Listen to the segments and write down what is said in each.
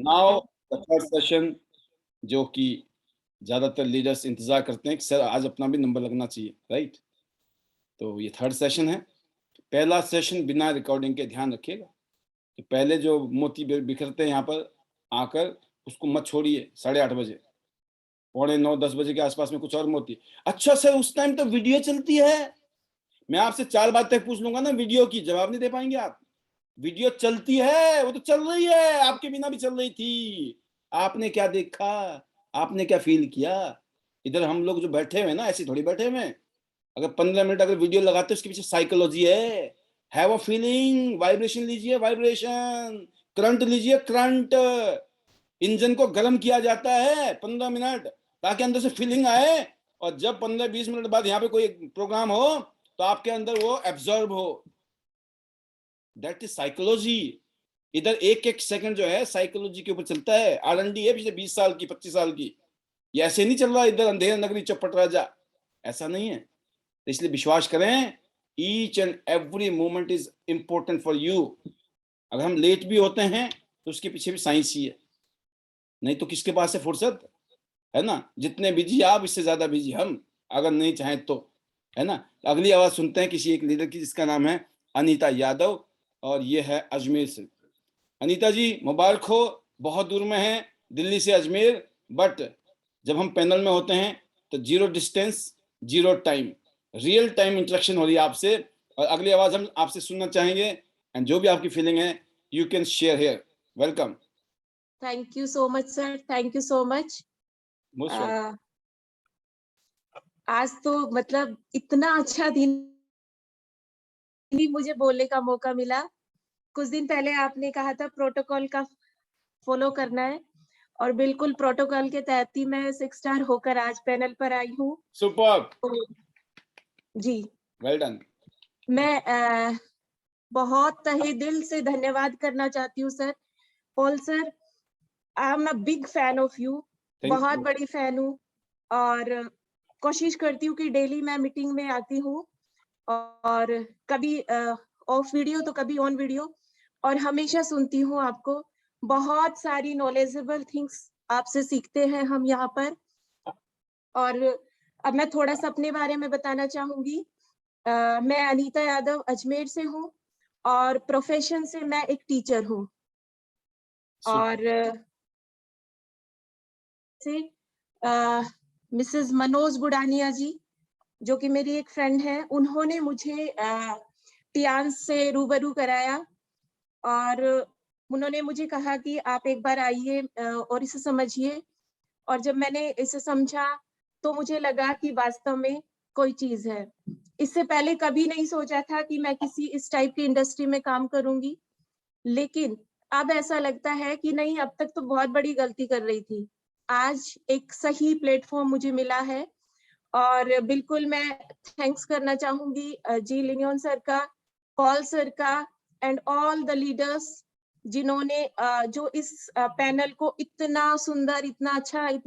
Now the third session, जो कि ज्यादातर लीडर्स इंतजार करते हैं कि सर आज अपना भी नंबर लगना चाहिए, राइट? तो ये थर्ड सेशन है। पहला सेशन बिना रिकॉर्डिंग के, ध्यान रखिएगा। तो पहले जो मोती बिखरते हैं यहाँ पर आकर, उसको मत छोड़िए 8:30 बजे, 8:45-10 बजे के आसपास में कुछ और मोती। अच्छा सर, उस टाइम तो वीडियो चलती है। मैं आपसे 4 बातें पूछ लूंगा ना वीडियो की, जवाब नहीं दे पाएंगे आप। वीडियो चलती है, वो तो चल रही है, आपके बिना भी चल रही थी। आपने क्या देखा, आपने क्या फील किया? इधर हम लोग जो बैठे हुए ना, ऐसे थोड़ी बैठे हुए हैं। अगर 15 मिनट अगर वीडियो लगाते, उसके पीछे साइकोलॉजी है। हैव अ फीलिंग, वाइब्रेशन लीजिए, वाइब्रेशन, करंट लीजिए, करंट। इंजन को गर्म किया जाता है 15 मिनट, ताकि अंदर से फीलिंग आए, और जब 15-20 मिनट बाद यहाँ पे कोई प्रोग्राम हो तो आपके अंदर वो एब्जॉर्ब हो। That is psychology. इधर एक एक सेकंड जो है साइकोलॉजी के ऊपर चलता है। R&D है पिछले 20 साल की, 25 साल की। ये ऐसे नहीं चल रहा इधर अंधेर नगरी चौपट राजा, ऐसा नहीं है। तो इसलिए विश्वास करें, each and every moment is important for you. अगर हम लेट भी होते हैं तो उसके पीछे भी साइंस ही है, नहीं तो किसके पास है फुर्सत, है ना? जितने बिजी आप, इससे ज्यादा बिजी हम, अगर नहीं चाहें तो, है ना? अगली आवाज सुनते हैं किसी एक लीडर की, जिसका नाम है अनीता यादव, और ये है अजमेर से। अनीता जी मुबारक हो, बहुत दूर में है, दिल्ली से अजमेर, बट जब हम पैनल में होते हैं तो zero distance, zero time, real time interaction हो रही है आपसे। और अगली आवाज हम आपसे सुनना चाहेंगे, एंड जो भी आपकी फीलिंग है you can share here. Welcome. Thank you so much sir, thank you so much. Most welcome. आज तो मतलब इतना अच्छा दिन ही मुझे बोलने का मौका मिला। कुछ दिन पहले आपने कहा था प्रोटोकॉल का फॉलो करना है, और बिल्कुल प्रोटोकॉल के तहत ही मैं 6 स्टार होकर आज पैनल पर आई हूँ। सुपर, जी, वेल डन। मैं बहुत तहे दिल से धन्यवाद करना चाहती हूँ sir. Paul sir, I am a big fan of you, बहुत बड़ी फैन हूँ, और कोशिश करती हूँ कि डेली मैं मीटिंग में आती हूँ, और कभी ऑफ वीडियो तो कभी ऑन वीडियो, और हमेशा सुनती हूँ आपको। बहुत सारी नॉलेजेबल थिंग्स आपसे सीखते हैं हम यहाँ पर। और अब मैं थोड़ा सा अपने बारे में बताना चाहूंगी। मैं अनीता यादव अजमेर से हूँ, और प्रोफेशन से मैं एक टीचर हूँ। और से मिसेस मनोज बुडानिया जी, जो कि मेरी एक फ्रेंड है, उन्होंने मुझे टियान्स से रूबरू कराया, और उन्होंने मुझे कहा कि आप एक बार आइए और इसे समझिए। और जब मैंने इसे समझा तो मुझे लगा कि वास्तव में कोई चीज है। इससे पहले कभी नहीं सोचा था कि मैं किसी इस टाइप की इंडस्ट्री में काम करूंगी, लेकिन अब ऐसा लगता है कि नहीं, अब तक तो बहुत बड़ी गलती कर रही थी। आज एक सही प्लेटफॉर्म मुझे मिला है, और बिल्कुल मैं थैंक्स करना चाहूंगी जी लिनियन सर का, पॉल सर का, एंड ऑल द लीडर्स, जिन्होंने जो इस पैनल को इतना सुंदर, इतना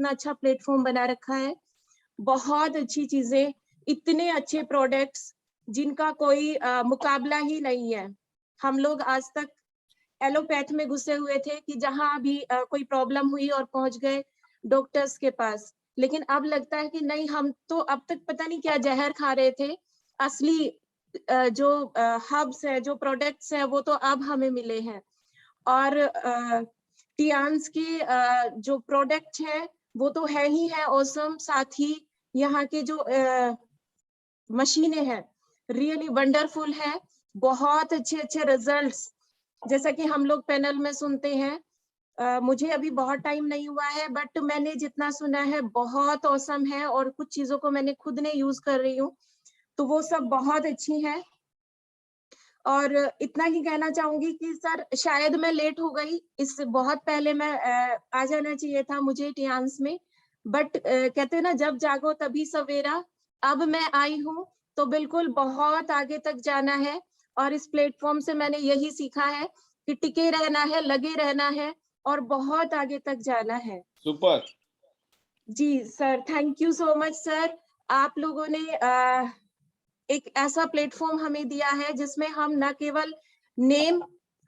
अच्छा प्लेटफॉर्म बना रखा है। बहुत अच्छी चीजें, इतने अच्छे प्रोडक्ट्स, जिनका कोई मुकाबला ही नहीं है। हम लोग आज तक एलोपैथ में घुसे हुए थे कि जहां भी कोई प्रॉब्लम हुई और पहुंच गए डॉक्टर्स के पास, लेकिन अब लगता है कि नहीं, हम तो अब तक पता नहीं क्या जहर खा रहे थे। असली जो हब्स है, जो प्रोडक्ट्स हैं, वो तो अब हमें मिले हैं। और टियान्स के जो प्रोडक्ट है वो तो है ही है ऑसम, साथ ही यहाँ के जो मशीनें हैं रियली वंडरफुल है। बहुत अच्छे अच्छे रिजल्ट्स, जैसा कि हम लोग पैनल में सुनते हैं। मुझे अभी बहुत टाइम नहीं हुआ है, बट मैंने जितना सुना है बहुत औसम है, और कुछ चीजों को मैंने खुद ने यूज कर रही हूँ, तो वो सब बहुत अच्छी है। और इतना ही कहना चाहूंगी कि सर शायद मैं लेट हो गई, इससे बहुत पहले मैं आ जाना चाहिए था मुझे टियान्स में, बट कहते हैं ना, जब जागो तभी सवेरा। अब मैं आई हूँ तो बिल्कुल बहुत आगे तक जाना है, और इस प्लेटफॉर्म से मैंने यही सीखा है कि टिके रहना है, लगे रहना है, और बहुत आगे तक जाना है। सुपर। जी sir, thank you so much sir. आप लोगों ने एक ऐसा प्लेटफॉर्म हमें दिया है जिसमें हम न केवल नेम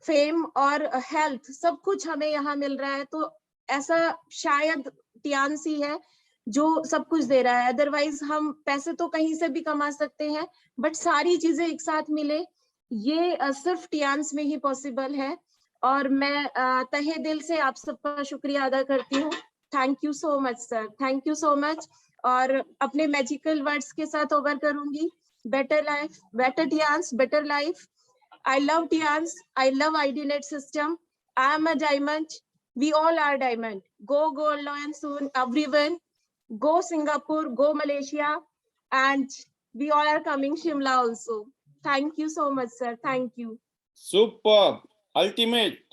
फेम और हेल्थ सब कुछ हमें यहाँ मिल रहा है, तो ऐसा शायद टियान्स ही है जो सब कुछ दे रहा है। अदरवाइज हम पैसे तो कहीं से भी कमा सकते हैं, बट सारी चीजें एक साथ मिले ये सिर्फ टियान्स में ही पॉसिबल है। और मैं तहे दिल से आप सबका शुक्रिया अदा करती हूँ। Thank you so much sir, thank you so much. और अपने मैजिकल वर्ड्स के साथ ओवर करूंगी, better life, better Tiens, better life. I love Tians. I love IDNet system. I am a diamond. We all are diamond. Go Gold Lion soon, everyone. Go Singapore, go Malaysia, and we all are coming Shimla also. Thank you so much, sir. Thank you. Super, ultimate,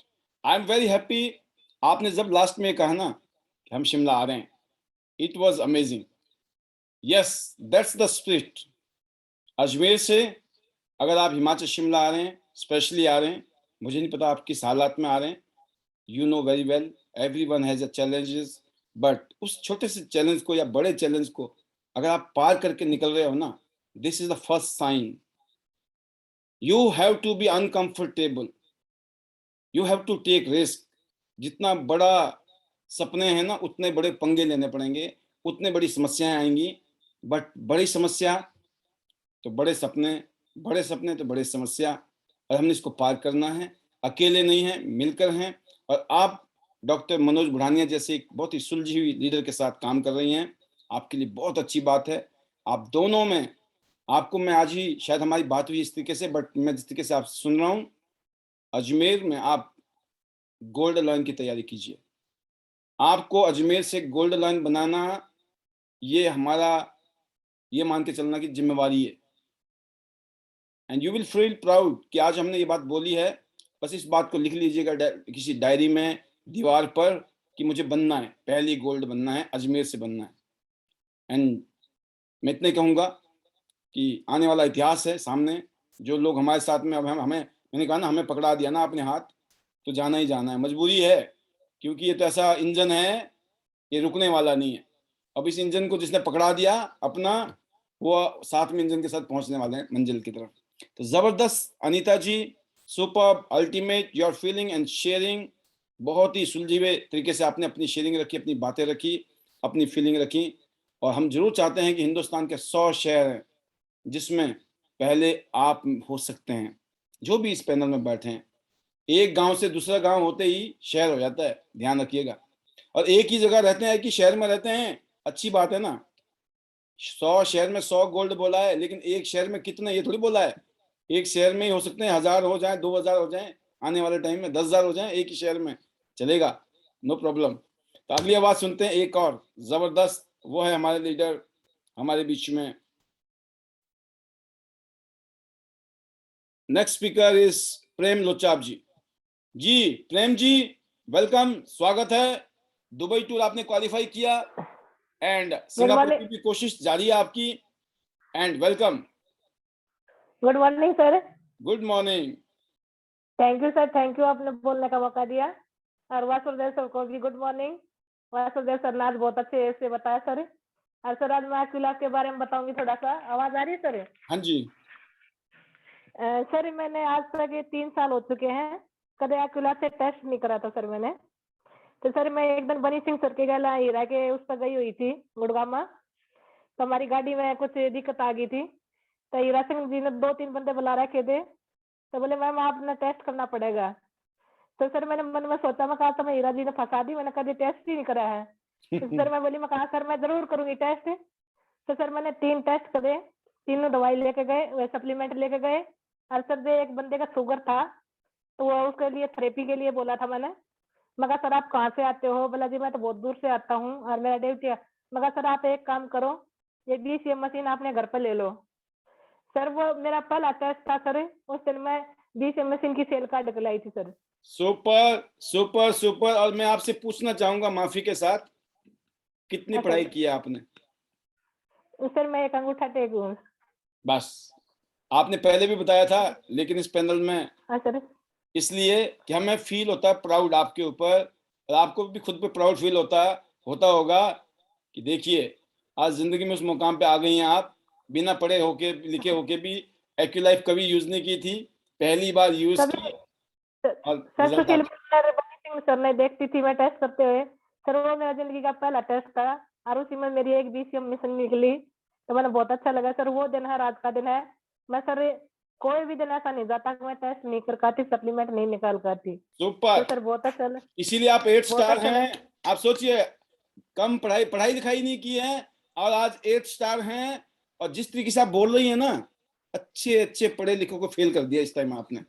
I am very happy. आपने जब last में कहा ना कि हम शिमला आ रहे हैं, it was amazing. Yes, that's the spirit. Ajmer से अगर आप हिमाचल शिमला आ रहे हैं, स्पेशली आ रहे हैं, मुझे नहीं पता आप किस हालात में आ रहे हैं, you know very well, everyone has a challenges, but उस छोटे से चैलेंज को या बड़े चैलेंज को अगर आप पार करके निकल रहे हो ना, this is the first sign. You have to be uncomfortable, you have to take risk. जितना बड़ा सपने हैं ना, उतने बड़े पंगे लेने पड़ेंगे, उतने बड़ी समस्याएं आएंगी, बट बड़ी समस्या तो बड़े सपने, बड़े सपने तो बड़े समस्या, और हमने इसको पार करना है। अकेले नहीं है, मिलकर हैं। और आप डॉक्टर मनोज बुढ़ानिया जैसे एक बहुत ही सुलझी हुई लीडर के साथ काम कर रही हैं, आपके लिए बहुत अच्छी बात है। आप दोनों में, आपको मैं आज ही शायद हमारी बात हुई इस तरीके से, बट मैं जिस तरीके से आप सुन रहा हूँ, अजमेर में आप गोल्ड लाइन की तैयारी कीजिए। आपको अजमेर से गोल्ड लाइन बनाना, ये हमारा, ये मान के चलना की जिम्मेवारी है। And you will feel proud कि आज हमने ये बात बोली है। बस इस बात को लिख लीजिएगा किसी डायरी में, दीवार पर, कि मुझे बनना है, पहली गोल्ड बनना है, अजमेर से बनना है। एंड मैं इतने कहूँगा कि आने वाला इतिहास है सामने, जो लोग हमारे साथ में, अब हमें, मैंने कहा ना, हमें पकड़ा दिया ना अपने हाथ, तो जाना ही जाना है, मजबूरी है, क्योंकि ये तो ऐसा इंजन है, ये रुकने वाला नहीं है। अब इस इंजन को जिसने पकड़ा दिया अपना, वो साथ में इंजन के साथ पहुंचने वाले हैं मंजिल की तरफ। तो जबरदस्त Anita ji, super, ultimate, your feeling and sharing. बहुत ही सुलझे हुए तरीके से आपने अपनी शेयरिंग रखी, अपनी बातें रखी, अपनी फीलिंग रखी। और हम जरूर चाहते हैं कि हिंदुस्तान के 100 शहर हैं जिसमें पहले आप हो सकते हैं, जो भी इस पैनल में बैठे हैं। एक गांव से दूसरा गांव होते ही शहर हो जाता है, ध्यान रखिएगा। और एक ही जगह रहते हैं कि शहर में रहते हैं, अच्छी बात है ना। 100 शहर में 100 गोल्ड बोला है, लेकिन एक शहर में कितने, ये थोड़ी बोला है। एक शहर में ही हो सकते हैं 1000 हो जाए, 2000 हो जाए, आने वाले टाइम में 10,000 हो जाए, एक ही शहर में चलेगा, नो प्रॉब्लम। तो अगली आवाज सुनते हैं, एक और जबरदस्त, वो है हमारे लीडर हमारे बीच में। Next speaker is Prem Lochap ji. जी प्रेम जी, वेलकम, स्वागत है। दुबई टूर आपने क्वालिफाई किया, एंड सिंगापुर की भी कोशिश जारी है आपकी, and welcome. Good morning sir. Good morning. Thank you sir, thank you, आपने बोलने का मौका दिया। और वासुदेव सर को भी गुड मॉर्निंग। वासुदेव सर ने आज बहुत अच्छे से बताया सर। और सर आज मैं एक्विलास के बारे में बताऊंगी थोड़ा सा। आवाज आ रही है सर? हाँ जी। सर मैंने आज तक 3 साल हो चुके हैं, कभी एक्विलास से टेस्ट नहीं करा था सर मैंने। तो सर मैं एक दिन बनी सिंह सर के गला हीरा के उस पर गई हुई थी गुड़गांव में, तो हमारी गाड़ी में कुछ दिक्कत आ गई थी। तो हीरा सिंह जी ने 2-3 बंदे बुला रखे थे, तो बोले मैम आपने टेस्ट करना पड़ेगा। तो सर मैंने मन में सोचा, मैं कहा तो मैं हीरा जी ने फंसा दी, मैंने कभी टेस्ट ही नहीं करा है। तो सर मैं बोली, मैं कहा सर मैं जरूर करूंगी टेस्ट। तो सर मैंने 3 टेस्ट करे, तीनों दवाई लेके गए, सप्लीमेंट लेके गए। और सर एक बंदे का शुगर था, तो वो उसके लिए थेरेपी के लिए बोला था मैंने। मैं कहा सर आप कहाँ से आते हो? बोला जी मैं तो बहुत दूर से आता हूँ और मेरा ड्यूटी है। मैं कहा सर आप एक काम करो, ये BCM मशीन आपने घर पर ले लो। सर वो मेरा पहला टेस्ट था सर, उस दिन मैं BCM मशीन की सेल कार्ड निकलाई थी सर। Super super super. और मैं आपसे पूछना चाहूंगा माफी के साथ, कितनी पढ़ाई की है आपने? सर मैं एक अंगूठा टेक हूँ। बस, आपने पहले भी बताया था, लेकिन इस पैनल में हाँ सर। इसलिए कि हमें फील होता है प्राउड आपके ऊपर, और आपको भी खुद पे प्राउड फील होता होगा कि देखिए आज जिंदगी में उस मुकाम पे आ गई हैं आप, बिना पढ़े होके लिखे होके भी। एक्यूलाइफ कभी यूज नहीं की थी, पहली बार यूज की, और सर रिजल्ट सुशील सर बनी सिंह सर ने देखती थी मैं टेस्ट करते हुए, सर वो मेरा जिंदगी का पहला टेस्ट था और उसी में मेरी एक BCM मिशन निकली, तो मैंने बहुत अच्छा लगा सर। वो दिन है, आज का दिन है। मैं सर कोई भी दिन ऐसा नहीं जाता कि मैं टेस्ट नहीं कर पाती, सप्लीमेंट नहीं निकाल पाती। तो सुपर, सर बहुत अच्छा लगा, इसीलिए आप 8 बहुत स्टार अच्छा हैं। लगा। आप सोचिए, कम पढ़ाई लिखाई नहीं की है और आज 8 स्टार हैं, और जिस तरीके से आप बोल रही हैं ना, अच्छे अच्छे पढ़े लिखों को फेल कर दिया इस टाइम आपने।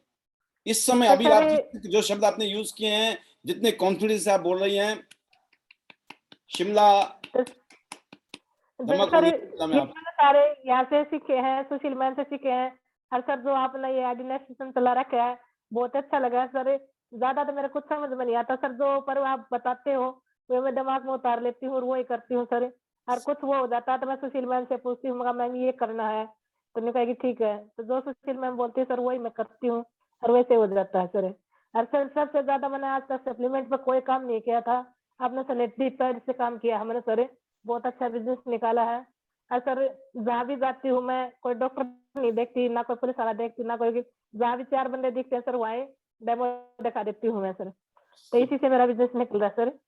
इस समय तो अभी सर आप जो शब्द आपने यूज किए हैं, जितने कॉन्फिडेंस से आप बोल रही हैं, शिमला तो धमक सर होगी ये शिमला में आप। मैंने सारे यहाँ से सीखे हैं, सुशील मैम से सीखे हैं। और सर जो आपने ये ऑर्डिनेट सिस्टम चला रखा है, बहुत अच्छा लगा है सर। ज्यादा तो मेरे कुछ समझ में नहीं आता सर, जो पर आप बताते हो वो मैं दिमाग में उतार लेती हूँ और वही करती हूँ सर। और कुछ वो हो जाता है तो मैं सुशील मैम से पूछती हूँ, मैम ये करना है, तो नहीं कहेगी ठीक है, तो जो सुशील मैम बोलती है सर वही मैं करती हूँ और वैसे हो जाता है सर। और सर सबसे ज्यादा मैंने आज तक सप्लीमेंट पर कोई काम नहीं किया था, आपने सैनिटरी पैड से काम किया हमने सर, बहुत अच्छा बिजनेस निकाला है। और सर जहाँ भी जाती हूँ मैं, कोई डॉक्टर नहीं देखती, ना कोई पुलिस वाला देखती, ना कोई, जहाँ भी 4 बंदे दिखते हैं सर वहाँ डेमो दिखा देती हूँ मैं सर। तो इसी से मेरा बिजनेस निकल रहा है सर।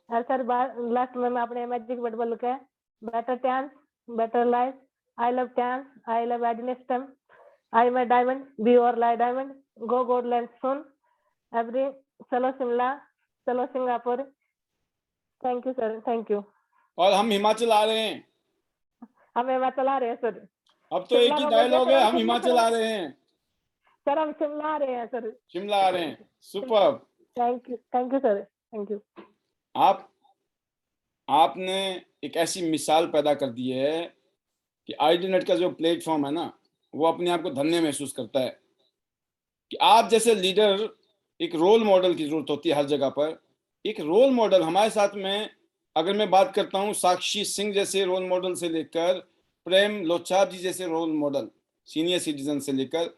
और सर लास्ट में मैं अपने मैजिक वर्ड बोल के, better chance, better life, I love chance, I love एडनेस्टम, आई माई डायमंड, बी और लाई डायमंड, गो गोड लैंड सुन, एवरी, चलो शिमला, चलो Singapore. Thank you sir, thank you. और हम हिमाचल आ रहे हैं। हमें वहाँ चला रहे हैं सर, अब तो एक शिमला ही का बोल दिया डायलॉग सर, है, हम हम शिमला हिमाचल चला, आ रहे हैं, सर हम शिमला आ रहे हैं सर। शिमला आ रहे हैं। Super. Thank you sir, thank you. आप आपने एक ऐसी मिसाल पैदा कर दी है कि आईडीनेट का जो प्लेटफॉर्म है ना, वो अपने आप को धन्य महसूस करता है कि आप जैसे लीडर, एक रोल मॉडल की जरूरत होती है हर जगह पर। एक रोल मॉडल हमारे साथ में, अगर मैं बात करता हूँ साक्षी सिंह जैसे रोल मॉडल से लेकर प्रेम लोचाब जी जैसे रोल मॉडल, सीनियर सिटीजन से लेकर,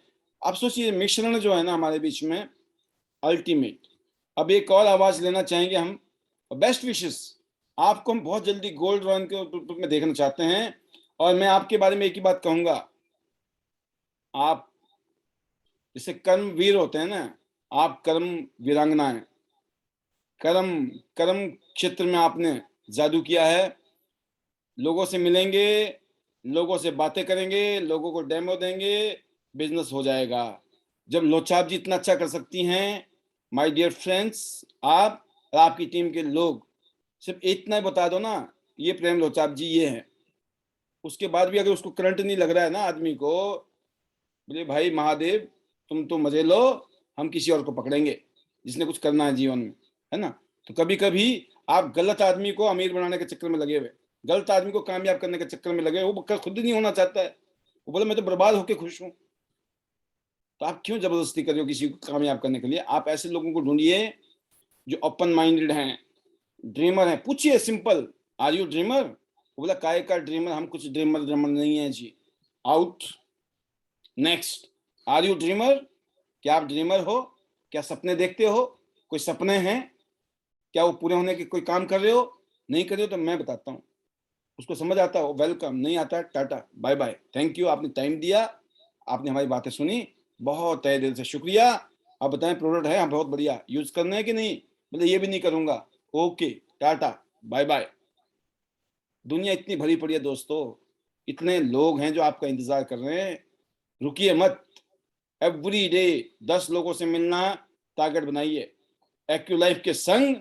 आप सोचिए मिश्रण जो है ना हमारे बीच में, अल्टीमेट। अब एक और आवाज लेना चाहेंगे हम, बेस्ट विशेस। आपको हम बहुत जल्दी गोल्ड रन के रूप में देखना चाहते हैं, और मैं आपके बारे में एक ही बात कहूंगा, आप जैसे कर्मवीर होते हैं ना, आप कर्म वीरांगना है। कर्म कर्म क्षेत्र में आपने जादू किया है। लोगों से मिलेंगे, लोगों से बातें करेंगे, लोगों को डेमो देंगे, बिजनेस हो जाएगा। जब लोचाप जी इतना अच्छा कर सकती हैं, माय डियर फ्रेंड्स, आप और आपकी टीम के लोग सिर्फ इतना ही बता दो ना, ये प्रेम लोचाप जी ये हैं, उसके बाद भी अगर उसको करंट नहीं लग रहा है ना आदमी को, बोले भाई महादेव तुम तो मजे लो, हम किसी और को पकड़ेंगे जिसने कुछ करना है जीवन में, है ना। तो कभी कभी आप गलत आदमी को अमीर बनाने के चक्कर में लगे हुए, गलत आदमी को कामयाब करने के चक्कर में लगे, वो खुद ही नहीं होना चाहता है, वो बोले मैं तो बर्बाद होकर खुश हूं। तो आप क्यों जबरदस्ती कर रहे हो किसी को कामयाब करने के लिए? आप ऐसे लोगों को ढूंढिए जो ओपन माइंडेड हैं, ड्रीमर हैं। पूछिए सिंपल, आर यू ड्रीमर? वो बोला काय का ड्रीमर, हम कुछ ड्रीमर ड्रीमर नहीं है जी। Out. Next, are you dreamer? क्या आप ड्रीमर हो? क्या सपने देखते हो? कोई सपने हैं? क्या वो पूरे होने के कोई काम कर रहे हो? नहीं कर रहे हो तो मैं बताता हूँ, उसको समझ आता है वेलकम, नहीं आता है tata bye bye. Thank you, आपने टाइम दिया, आपने हमारी बातें सुनी, बहुत तहे दिल से शुक्रिया। आप बताएं प्रोडक्ट है बहुत बढ़िया, यूज करना है कि नहीं? मतलब ये भी नहीं करूंगा, ओके टाटा बाय बाय। दुनिया इतनी भरी पड़ी है दोस्तों, इतने लोग हैं जो आपका इंतजार कर रहे हैं, रुकिए मत। एवरी डे 10 लोगों से मिलना टारगेट बनाइए। एक्यू लाइफ के संग,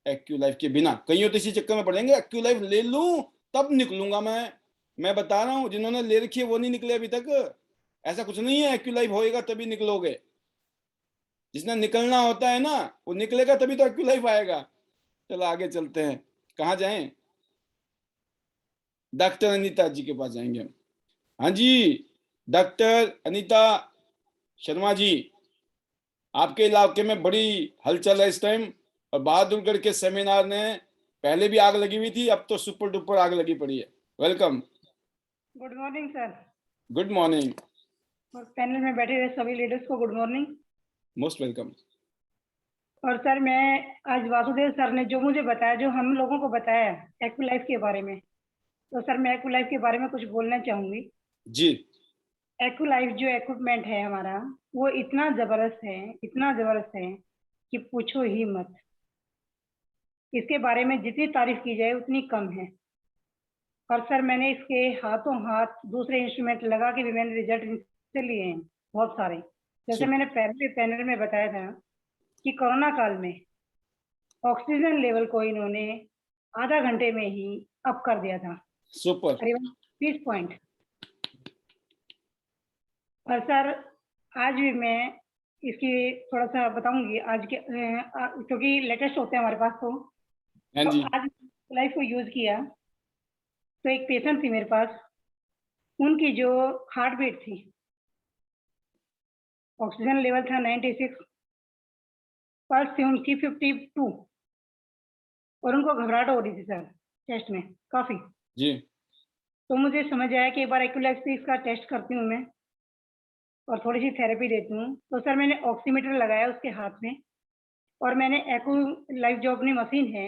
एक्यू लाइफ के बिना, कहीं तो इसी चक्कर में पड़ेंगे, एक्यू लाइफ ले लूं तब निकलूंगा मैं बता रहा हूं, जिन्होंने ले रखी है वो नहीं निकले अभी तक। ऐसा कुछ नहीं है, एक्यू लाइफ होएगा तभी निकलोगे। जिसने निकलना होता है ना वो निकलेगा तभी तो एक्यू लाइफ आएगा। चलो आगे चलते हैं, कहाँ जाएं? डॉक्टर अनीता जी के पास जाएंगे हम। हाँ जी, डॉक्टर अनीता शर्मा जी, आपके इलाके में बड़ी हलचल है इस टाइम, और बहादुरगढ़ के सेमिनार ने पहले भी आग लगी हुई थी, अब तो सुपर डुपर आग लगी पड़ी है। Welcome. Good morning sir. Good morning. और पैनल में बैठे हुए सभी लीडर्स को गुड मॉर्निंग। Most welcome. और सर मैं आज वासुदेव सर ने जो मुझे बताया, जो हम लोगों को बताया एक्यू लाइफ के बारे में, तो सर मैं एक्यू लाइफ के बारे में कुछ बोलना चाहूंगी। जी। एक्यूलाइफ जो इक्विपमेंट है हमारा, वो इतना जबरदस्त है कि पूछो ही मत। इसके बारे में जितनी तारीफ की जाए उतनी कम है। और सर मैंने इसके हाथों हाथ दूसरे इंस्ट्रूमेंट लगा के भी मैंने रिजल्ट इनसे लिए हैं बहुत सारे। जैसे मैंने पहले पैनल में बताया था कि कोरोना काल में ऑक्सीजन लेवल को इन्होंने आधा घंटे में ही अप कर दिया था, सुपर। करीबन 30 पॉइंट। और सर आज भी मैं इसकी थोड़ा सा बताऊंगी आज के क्योंकि लेटेस्ट होते हैं हमारे पास हाँ जी। तो आज लाइफ को यूज किया तो एक पेशेंट थी मेरे पास, उनकी जो हार्ट बीट थी, ऑक्सीजन लेवल था 96, पल्स थी उनकी 52 और उनको घबराहट हो रही थी सर टेस्ट में काफी। जी। तो मुझे समझ आया कि एक बार एक्यूलेक्स से इसका टेस्ट करती हूँ मैं और थोड़ी सी थेरेपी देती हूँ। तो सर मैंने ऑक्सीमीटर लगाया उसके हाथ में और मैंने एक्यूलाइफ जो अपनी मशीन है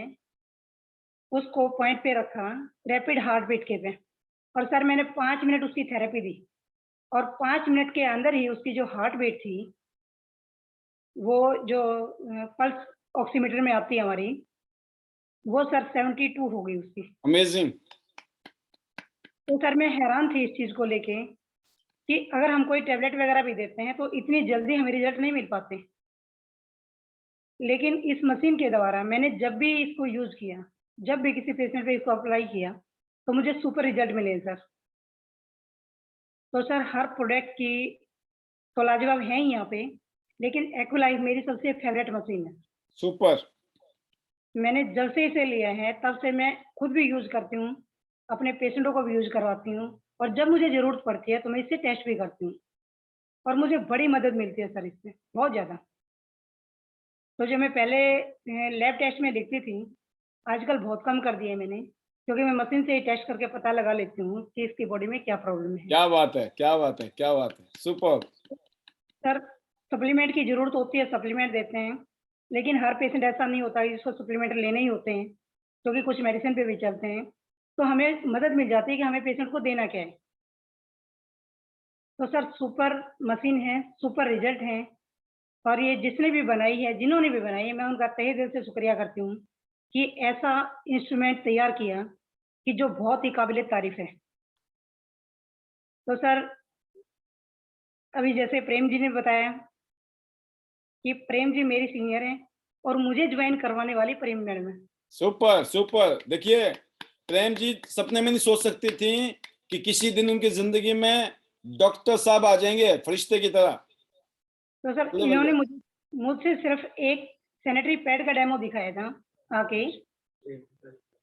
उसको पॉइंट पे रखा रैपिड हार्ट बीट के पे, और सर मैंने 5 मिनट उसकी थेरेपी दी और 5 मिनट के अंदर ही उसकी जो हार्ट बीट थी, वो जो पल्स ऑक्सीमीटर में आती है हमारी, वो सर 72 हो गई उसकी। अमेजिंग। तो सर मैं हैरान थी इस चीज को लेके कि अगर हम कोई टेबलेट वगैरह भी देते हैं तो इतनी जल्दी हमें रिजल्ट नहीं मिल पाते, लेकिन इस मशीन के द्वारा मैंने जब भी इसको यूज किया, जब भी किसी पेशेंट पे इसको अप्लाई किया तो मुझे सुपर रिजल्ट मिले सर। तो सर हर प्रोडक्ट की तो लाजवाब है ही यहाँ पे, लेकिन एक्यूलाइफ मेरी सबसे फेवरेट मशीन है। सुपर। मैंने जब से इसे लिया है तब से मैं खुद भी यूज करती हूँ, अपने पेशेंटों को भी यूज करवाती हूँ और जब मुझे जरूरत पड़ती है तो मैं इससे टेस्ट भी करती हूँ और मुझे बड़ी मदद मिलती है सर इससे, बहुत ज़्यादा। तो जो मैं पहले लैब टेस्ट में लिखती थी, आजकल बहुत कम कर दिए मैंने, क्योंकि मैं मशीन से ही टेस्ट करके पता लगा लेती हूँ कि इसकी बॉडी में क्या प्रॉब्लम है। क्या बात है, क्या बात है, क्या बात है। सुपर। सर सप्लीमेंट की ज़रूरत होती है, सप्लीमेंट देते हैं, लेकिन हर पेशेंट ऐसा नहीं होता है जिसको सप्लीमेंट लेने ही होते हैं, क्योंकि कुछ मेडिसिन पे भी चलते हैं। तो हमें मदद मिल जाती है कि हमें पेशेंट को देना क्या है। तो सर सुपर मशीन है, सुपर रिजल्ट है और ये जिसने भी बनाई है, जिन्होंने भी बनाई है, मैं उनका तहे दिल से शुक्रिया करती हूँ कि ऐसा इंस्ट्रूमेंट तैयार किया कि जो बहुत ही काबिले तारीफ है। तो सर अभी जैसे प्रेम जी ने बताया कि प्रेम जी मेरी सीनियर हैं और मुझे ज्वाइन करवाने वाली प्रेम मैडम है। Super super. देखिए, प्रेम जी सपने में नहीं सोच सकती थी कि किसी दिन उनकी जिंदगी में डॉक्टर साहब आ जाएंगे फरिश्ते की तरह। तो सर बल्ले इन्होंने बल्ले। मुझसे सिर्फ एक सैनिटरी पैड का डेमो दिखाया था आके।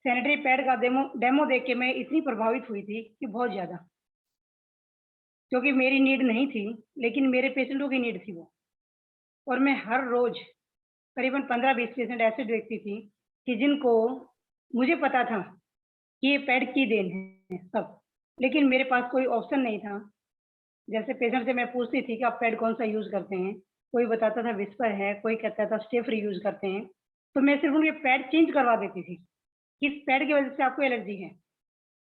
सैनिटरी पैड का डेमो देख के मैं इतनी प्रभावित हुई थी कि बहुत ज़्यादा, क्योंकि मेरी नीड नहीं थी, लेकिन मेरे पेशेंटों की नीड थी वो। और मैं हर रोज़ करीबन 15-20 पेशेंट ऐसे देखती थी कि जिनको मुझे पता था कि ये पैड की देन है सब, लेकिन मेरे पास कोई ऑप्शन नहीं था। जैसे पेशेंट से मैं पूछती थी कि आप पैड कौन-सा यूज़ करते हैं? कोई बताता था विस्पर है, कोई कहता था स्टे फ्री यूज़ करते हैं। तो मैं सिर्फ़ उनके पैड चेंज करवा देती थी, कि इस पैड की वज़ह से आपको एलर्जी है।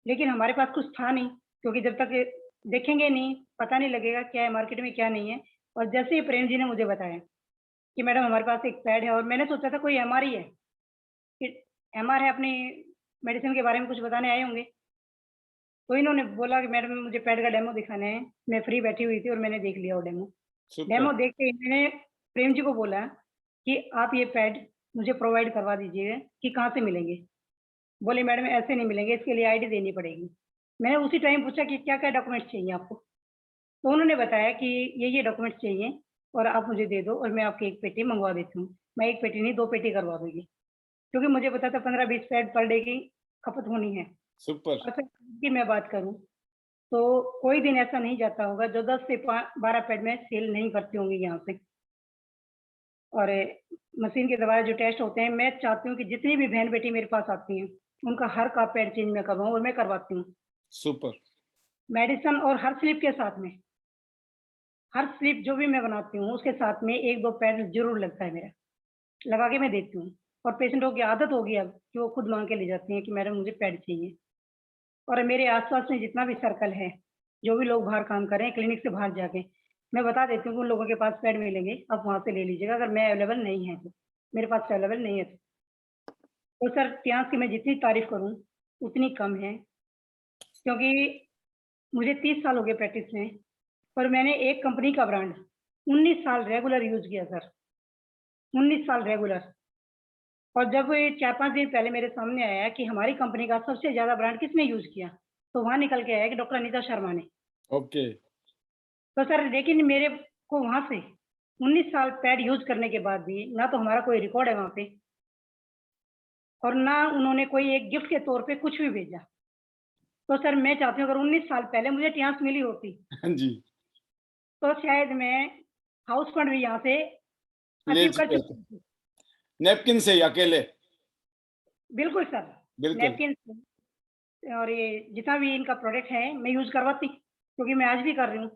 लेकिन हमारे पास कुछ था नहीं, क्योंकि जब तक देखेंगे नहीं, पता नहीं लगेगा क्या है मार्केट में क्या नहीं है। और जैसे ही प्रेम जी ने मुझे बताया कि मैडम हमारे पास एक पैड है, और मैंने सोचा था कोई एमआर ही है, कि एमआर है, अपनी मेडिसिन के बारे में कुछ बताने आए होंगे। तो इन्होंने बोला कि मैडम मुझे पैड का डेमो दिखाना है। मैं फ्री बैठी हुई थी और मैंने देख लिया वो डेमो। सुपर। डेमो देख के मैंने प्रेम जी को बोला कि आप ये पैड मुझे प्रोवाइड करवा दीजिए कि कहाँ से मिलेंगे? बोले मैडम ऐसे नहीं मिलेंगे, इसके लिए आईडी देनी पड़ेगी। मैंने उसी टाइम पूछा कि क्या-क्या डॉक्यूमेंट्स चाहिए आपको? तो उन्होंने बताया कि ये डॉक्यूमेंट्स चाहिए और आप मुझे दे दो और मैं आपकी 1 पेटी मँगवा देती हूँ। मैं 1 पेटी नहीं 2 पेटी करवा दूँगी, क्योंकि मुझे पता था 15-20 पैड पर डे की खपत होनी है। सुपर। और सर की मैं बात करूँ तो कोई दिन ऐसा नहीं जाता होगा जो 10 से 12 पैड मैं सेल नहीं करती होंगी यहाँ से। और मशीन के द्वारा जो टेस्ट होते हैं, मैं चाहती हूँ कि जितनी भी बहन-बेटी मेरे पास आती हैं, उनका हर का पैड चेंज मैं करवाऊँ और मैं करवाती हूँ। सुपर। मेडिसिन और हर स्लिप के साथ में, हर स्लिप जो भी मैं बनाती हूँ, उसके साथ में 1-2 पैड ज़रूर लगता है मेरा, लगा के मैं देती हूँ। और पेशेंटों की आदत हो गई अब कि वो खुद माँग के ले जाती हैं कि मैडम मुझे पैड चाहिए। और मेरे आस-पास में जितना भी सर्कल है, जो भी लोग बाहर काम कर रहे हैं क्लिनिक से बाहर जाके, मैं बता देती हूँ कि उन लोगों के पास पैड मिलेंगे, आप वहाँ से ले लीजिएगा अगर मैं अवेलेबल नहीं है तो, मेरे पास अवेलेबल नहीं है तो सर टियांस की मैं जितनी तारीफ़ करूँ, उतनी कम है, क्योंकि मुझे 30 साल हो गए प्रैक्टिस में, पर मैंने एक कंपनी का ब्रांड 19 साल रेगुलर यूज़ किया सर, 19 साल रेगुलर। और जब ये 4-5 दिन पहले मेरे सामने आया कि हमारी कंपनी का सबसे ज़्यादा ब्रांड किसने यूज़ किया, तो वहाँ निकल के आया कि डॉक्टर अनीता शर्मा ने। ओके। तो सर लेकिन मेरे को वहाँ से 19 साल पैड यूज़ करने के बाद भी ना तो हमारा कोई रिकॉर्ड है वहाँ पे और ना उन्होंने कोई एक गिफ्ट के तौर पे कुछ भी भेजा। तो सर मैं चाहती हूँ अगर 19 साल पहले मुझे टियांस मिली होती, हाँ जी, तो शायद मैं हाउस फंड भी यहाँ से ले अचीव कर चुके चुकी थे। थी। नैपकिन से ही अकेले? बिल्कुल सर, बिल्कुल। नैपकिन और ये जितना भी इनका प्रोडक्ट है मैं यूज़ करवाती, क्योंकि मैं आज भी कर रही हूँ।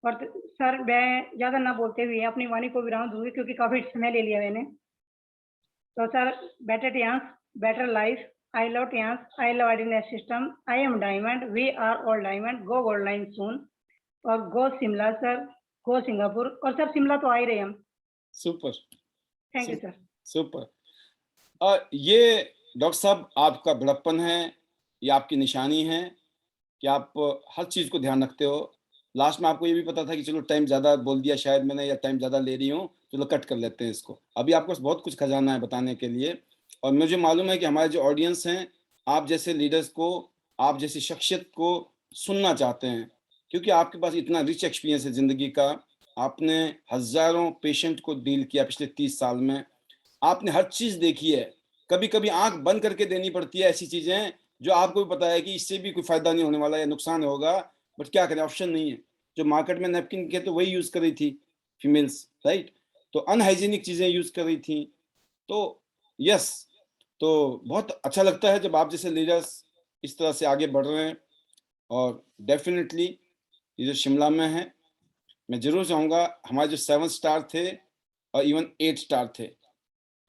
और सर मैं ज़्यादा ना बोलते हुए अपनी वाणी को विराम दूँगी क्योंकि काफ़ी समय ले लिया मैंने। तो sir better Tiens, better life, I love Tiens, I love आर्डिनेट system, I am diamond, we are all diamond, go gold line soon और go Shimla sir, go Singapore और सर शिमला तो आ ही रहे हम। Super, thank you sir. Super. ये doctor साहब आपका बड़प्पन है, ये आपकी निशानी है कि आप हर चीज़ को ध्यान रखते हो। लास्ट में आपको ये भी पता था कि चलो टाइम ज़्यादा बोल दिया शायद मैंने या टाइम ज़्यादा ले रही हूँ, चलो कट कर लेते हैं इसको। अभी आपके पास बहुत कुछ खजाना है बताने के लिए और मुझे मालूम है कि हमारे जो ऑडियंस हैं, आप जैसे लीडर्स को, आप जैसी शख्सियत को सुनना चाहते हैं, क्योंकि आपके पास इतना रिच एक्सपीरियंस है ज़िंदगी का। आपने हज़ारों पेशेंट को डील किया पिछले 30 साल में, आपने हर चीज़ देखी है। कभी-कभी आँख बंद करके देनी पड़ती है ऐसी चीज़ें, जो आपको भी पता है कि इससे भी कोई फ़ायदा नहीं होने वाला है, नुकसान होगा, बट क्या करें, ऑप्शन नहीं है। जो मार्केट में नैपकिन के तो वही यूज़ कर रही थी फीमेल्स, राइट? तो अनहाइजीनिक चीज़ें यूज़ कर रही थी। तो यस, तो बहुत अच्छा लगता है जब आप जैसे लीडर्स इस तरह से आगे बढ़ रहे हैं और डेफ़िनिटली ये जो शिमला में है, मैं ज़रूर चाहूँगा हमारे जो 7 स्टार थे और इवन 8 स्टार थे,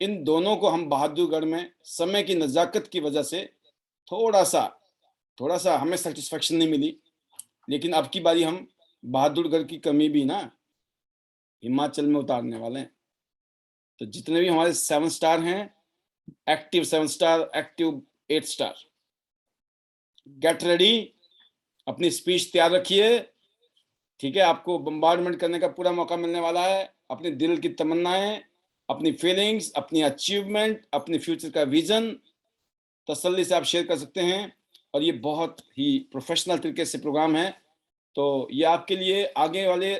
इन दोनों को हम बहादुरगढ़ में समय की नज़ाकत की वजह से थोड़ा-सा हमें सैटिस्फैक्शन नहीं मिली, लेकिन अब की बारी हम बहादुरगढ़ की कमी भी ना हिमाचल में उतारने वाले हैं। तो जितने भी हमारे 7 स्टार हैं, active 7 star, active 8 star, get ready, अपनी स्पीच तैयार रखिए, ठीक है? आपको बम्बार्डमेंट करने का पूरा मौका मिलने वाला है। अपने दिल की तमन्नाएँ, अपनी फीलिंग्स, अपनी अचीवमेंट, अपने फ्यूचर का विज़न तसल्ली से आप शेयर कर सकते हैं और ये बहुत ही प्रोफेशनल तरीके से प्रोग्राम है। तो ये आपके लिए आगे वाले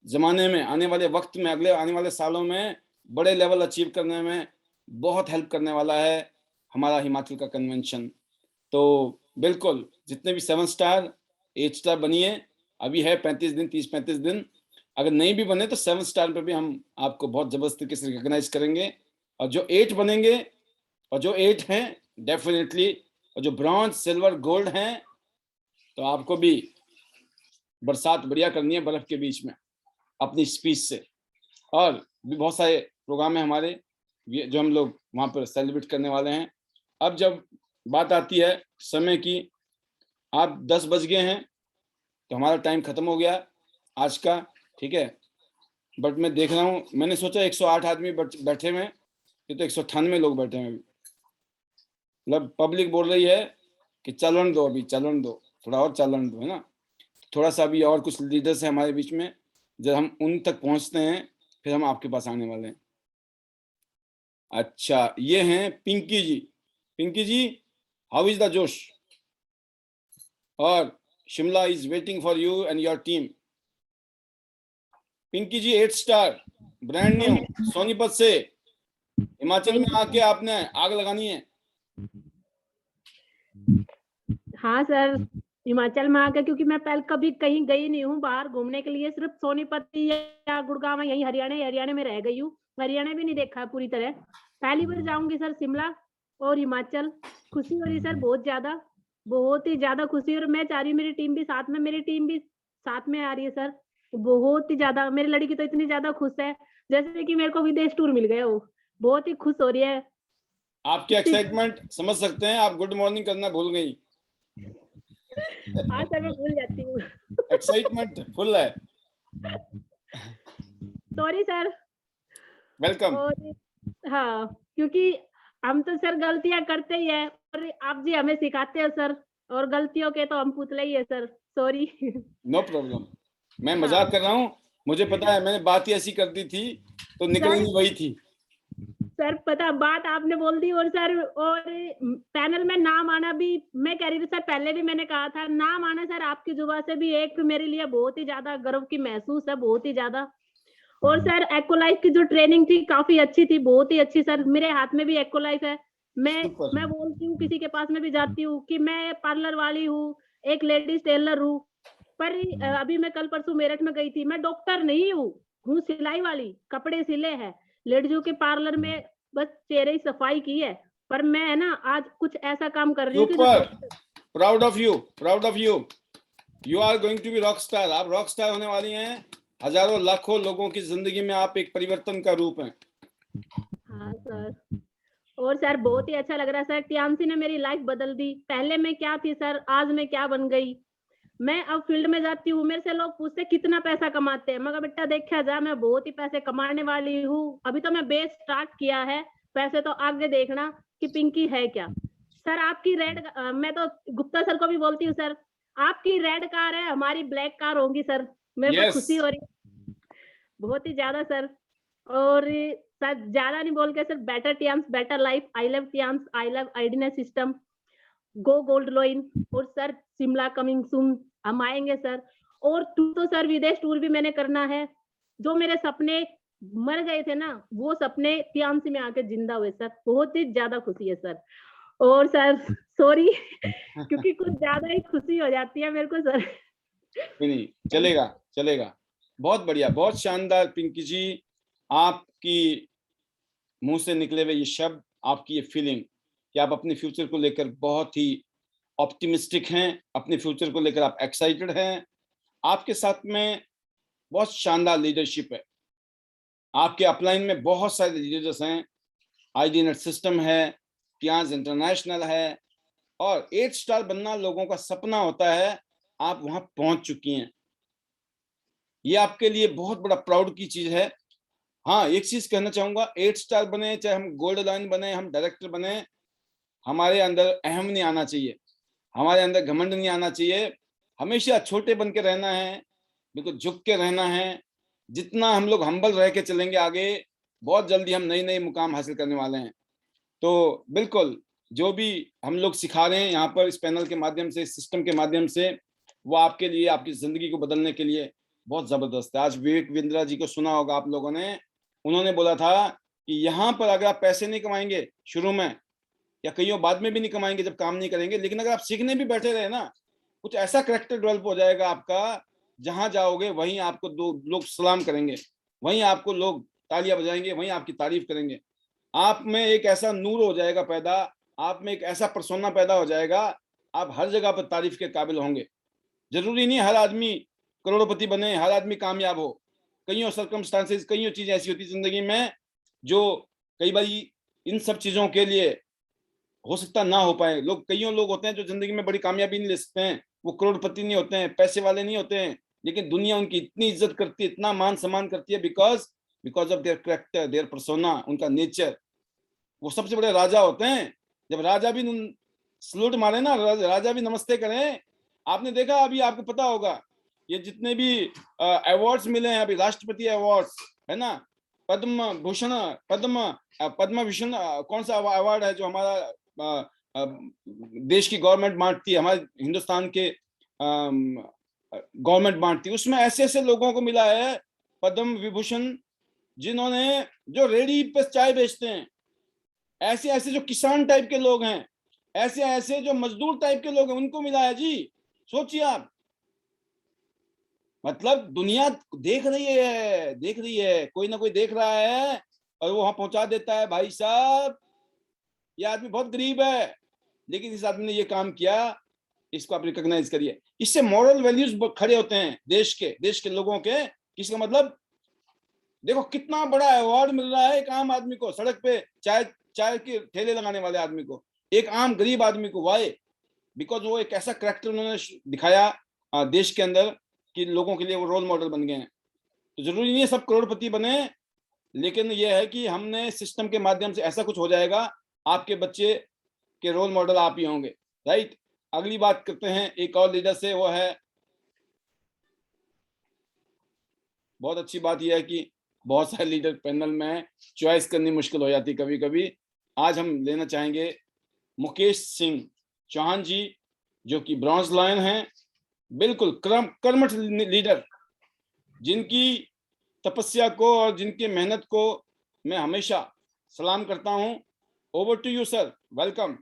ज़माने में, आने वाले वक़्त में, अगले आने वाले सालों में बड़े लेवल अचीव करने में बहुत हेल्प करने वाला है हमारा हिमाचल का कन्वेंशन। तो बिल्कुल, जितने भी 7 स्टार, 8 स्टार बनिए, अभी है 35 दिन, 30-35 दिन। अगर नहीं भी बने तो 7 स्टार पे भी हम आपको बहुत ज़बरदस्त तरीके से रिकॉग्नाइज़ करेंगे और जो 8 बनेंगे और जो 8 हैं डेफ़िनिटली, और जो ब्रॉन्ज़, सिल्वर, गोल्ड हैं, तो आपको भी बरसात बढ़िया करनी है बर्फ़ के बीच में अपनी स्पीच से। और भी बहुत सारे प्रोग्राम हैं हमारे, ये जो हम लोग वहाँ पर सेलिब्रेट करने वाले हैं। अब जब बात आती है समय की, आप 10 बज गए हैं, तो हमारा टाइम खत्म हो गया आज का, ठीक है? बट मैं देख रहा हूँ, मैंने सोचा 108 आदमी बैठे हुए हैं, ये तो 198 लोग बैठे हैं अभी। मतलब पब्लिक बोल रही है कि चलन दो, अभी चलन दो, थोड़ा और चलन दो, है ना? थोड़ा-सा अभी और कुछ लीडर्स हैं हमारे बीच में, जब हम उन तक पहुँचते हैं, फिर हम आपके पास आने वाले हैं। अच्छा, ये हैं Pinky ji. Pinky ji, how is the जोश? और Shimla is waiting for you and your team. Pinky ji 8 star, brand new, Sonipat से, हिमाचल में आके आपने आग लगानी है। हाँ सर, हिमाचल में आकर, क्योंकि मैं पहले कभी कहीं गई नहीं हूँ बाहर घूमने के लिए, सिर्फ सोनीपत या गुड़गांव, यही हरियाणा में रह गई हूँ। हरियाणा भी नहीं देखा है पूरी तरह। पहली बार जाऊंगी सर शिमला और हिमाचल। खुशी हो रही सर, बहुत ही ज्यादा खुशी। और मैं चाह रही हूँ मेरी टीम भी साथ में आ रही है सर। बहुत ही ज्यादा, मेरी लड़की तो इतनी ज्यादा खुश है जैसे कि मेरे को विदेश टूर मिल गया हो। बहुत ही खुश हो रही है। आपके एक्साइटमेंट समझ सकते हैं, आप गुड मॉर्निंग करना भूल गई। हाँ सर, मैं भूल जाती हूँ। एक्साइटमेंट फुल है। Sorry sir. वेलकम। और हाँ, क्योंकि हम तो सर गलतियां करते ही है, और आप जी हमें सिखाते हो सर, और गलतियों के तो हम पुतले ही है सर। सॉरी। नो प्रॉब्लम, मैं हाँ। मजाक कर रहा हूँ। मुझे पता है, मैंने बात ही ऐसी कर दी थी तो निकलनी सर, वही थी। सर पता बात आपने बोल दी, और सर और पैनल में नाम आना भी, मैं कह रही थी सर, पहले भी मैंने कहा था, नाम आना सर आपकी जुबान से भी एक मेरे लिए बहुत ही ज्यादा गर्व की महसूस है, बहुत ही ज्यादा। और सर एक्ोलाइफ की जो ट्रेनिंग थी काफी अच्छी थी, बहुत ही अच्छी सर। मेरे हाथ में भी एक्ोलाइफ है। मैं सुपर। मैं बोलती हूँ, किसी के पास में भी जाती हूँ कि मैं पार्लर वाली हूँ, एक लेडीज टेलर हूँ, पर अभी मैं कल परसों मेरठ में गई थी, मैं डॉक्टर नहीं हूँ सिलाई वाली, कपड़े सिले हैं लेडीजों के पार्लर में, बस चेहरे ही सफाई की है। पर मैं है ना आज कुछ ऐसा काम कर रही हूँ कि जो super, proud of you, proud of you. You are going to be rock star. आप रॉक स्टार होने वाली हैं। हजारों लाखों लोगों की जिंदगी में आप एक परिवर्तन का रूप हैं। हाँ सर। और सर बहुत ही अच्छा लग रहा है सर, टियामसी ने मेरी लाइफ बदल दी। पहले मैं क्या थी सर, आज मैं क्या बन गई। मैं अब फील्ड में जाती हूँ, मेरे से लोग पूछते कितना पैसा कमाते हैं, मगर बेटा देखा जा मैं बहुत ही पैसे कमाने वाली हूँ। अभी तो मैं बेस स्टार्ट किया है, पैसे तो आगे देखना कि पिंकी है क्या। सर आपकी रेड, मैं तो गुप्ता सर को भी बोलती हूँ सर, आपकी रेड कार है, हमारी ब्लैक कार होगी सर। मेरे को यस। खुशी हो रही है बहुत ही ज्यादा सर। और सर ज्यादा नहीं बोल के sir, better Tiens better life, I love Tiens, I love आइडिनेस सिस्टम, गो गोल्ड लोइन। और सर शिमला कमिंग सून, हम आएंगे सर। और टूर तो सर विदेश टूर भी मैंने करना है। जो मेरे सपने मर गए थे ना, वो सपने टियामसी में आके जिंदा हुए सर, बहुत ही ज्यादा खुशी है सर। और सर सॉरी क्योंकि कुछ ज्यादा ही खुशी हो जाती है मेरे को सर। नहीं, चलेगा चलेगा। बहुत बढ़िया, बहुत शानदार पिंकी जी। आपकी मुंह से निकले हुए ये शब्द, आपकी ये फीलिंग कि आप अपने फ्यूचर को लेकर बहुत ही ऑप्टिमिस्टिक हैं, अपने फ्यूचर को लेकर आप एक्साइटेड हैं। आपके साथ में बहुत शानदार लीडरशिप है। आपके अपलाइन में बहुत सारे लीडर्स हैं। आईडी नेट सिस्टम है, टियांस इंटरनेशनल है, और 8 स्टार बनना लोगों का सपना होता है। आप वहां पहुंच चुकी हैं। ये आपके लिए बहुत बड़ा प्राउड की चीज है। हाँ, एक चीज कहना चाहूंगा, 8 स्टार बने, चाहे हम गोल्ड लाइन बने, हम डायरेक्टर बने, हमारे अंदर अहम नहीं आना चाहिए, हमारे अंदर घमंड नहीं आना चाहिए। हमेशा छोटे बन के रहना है, बिल्कुल झुक के रहना है। जितना हम लोग हम्बल रह के चलेंगे आगे, बहुत जल्दी हम नई नई मुकाम हासिल करने वाले हैं। तो बिल्कुल जो भी हम लोग सिखा रहे हैं यहाँ पर इस पैनल के माध्यम से, इस सिस्टम के माध्यम से, वो आपके लिए, आपकी जिंदगी को बदलने के लिए बहुत जबरदस्त है। आज विवेक बिंद्रा जी को सुना होगा आप लोगों ने, उन्होंने बोला था कि यहाँ पर अगर आप पैसे नहीं कमाएंगे शुरू में, या कईयों बाद में भी नहीं कमाएंगे जब काम नहीं करेंगे, लेकिन अगर आप सीखने भी बैठे रहे ना, कुछ ऐसा करेक्टर डेवलप हो जाएगा आपका, जहां जाओगे वहीं आपको दो लोग सलाम करेंगे, वहीं आपको लोग तालियां बजाएंगे, वहीं आपकी तारीफ करेंगे। आप में एक ऐसा नूर हो जाएगा पैदा, आप में एक ऐसा पर्सोना पैदा हो जाएगा, आप हर जगह पर तारीफ के काबिल होंगे। जरूरी नहीं हर आदमी करोड़पति बने, हर आदमी कामयाब हो। कईयों सर्कमस्टांसेस, कईयों चीजें ऐसी होती जिंदगी में जो कई बार इन सब चीजों के लिए हो सकता ना हो पाए। लोग, कईयों लोग होते हैं जो जिंदगी में बड़ी कामयाबी नहीं ले सकते हैं, वो करोड़पति नहीं होते हैं, पैसे वाले नहीं होते हैं, लेकिन दुनिया उनकी इतनी इज्जत करती है, इतना मान सम्मान करती है, because because of their character, their persona, उनका नेचर। वो सबसे बड़े राजा होते हैं। जब राजा भी सलूट मारे ना, राजा भी नमस्ते करें। आपने देखा, अभी आपको पता होगा, ये जितने भी अवार्ड्स मिले हैं अभी, राष्ट्रपति अवार्ड्स है ना, पद्म भूषण, पद्म भूषण, कौन सा अवार्ड है जो हमारा देश की गवर्नमेंट बांटती है, हमारे हिंदुस्तान के गवर्नमेंट बांटती है, उसमें ऐसे ऐसे लोगों को मिला है पद्म विभूषण, जिन्होंने, जो रेडी पे चाय बेचते हैं, ऐसे ऐसे जो किसान टाइप के लोग हैं, ऐसे ऐसे जो मजदूर टाइप के लोग हैं, उनको मिला है जी। सोचिए आप, मतलब दुनिया देख रही है, देख रही है, कोई ना कोई देख रहा है, और वो वहां पहुंचा देता है। भाई साहब, ये आदमी बहुत गरीब है, लेकिन इस आदमी ने ये काम किया, इसको आप रिकॉग्नाइज करिए। इससे मॉरल वैल्यूज खड़े होते हैं देश के लोगों के। किसका मतलब, देखो कितना बड़ा अवार्ड मिल रहा है एक आम आदमी को, सड़क पे चाय के ठेले लगाने वाले आदमी को, एक आम गरीब आदमी को। वाई? बिकॉज वो एक ऐसा कैरेक्टर उन्होंने दिखाया देश के अंदर कि लोगों के लिए वो रोल मॉडल बन गए हैं। तो जरूरी नहीं है सब करोड़पति बने, लेकिन ये है कि हमने सिस्टम के माध्यम से ऐसा कुछ हो जाएगा, आपके बच्चे के रोल मॉडल आप ही होंगे, राइट। अगली बात करते हैं एक और लीडर से, वो है, बहुत अच्छी बात यह है कि बहुत सारे लीडर पैनल में चॉइस करनी मुश्किल हो जाती कभी कभी। आज हम लेना चाहेंगे मुकेश सिंह चौहान जी, जो कि ब्रॉन्ज लायन हैं, बिल्कुल कर्मठ लीडर, जिनकी तपस्या को और जिनकी मेहनत को मैं हमेशा सलाम करता हूं। Over to you sir, welcome.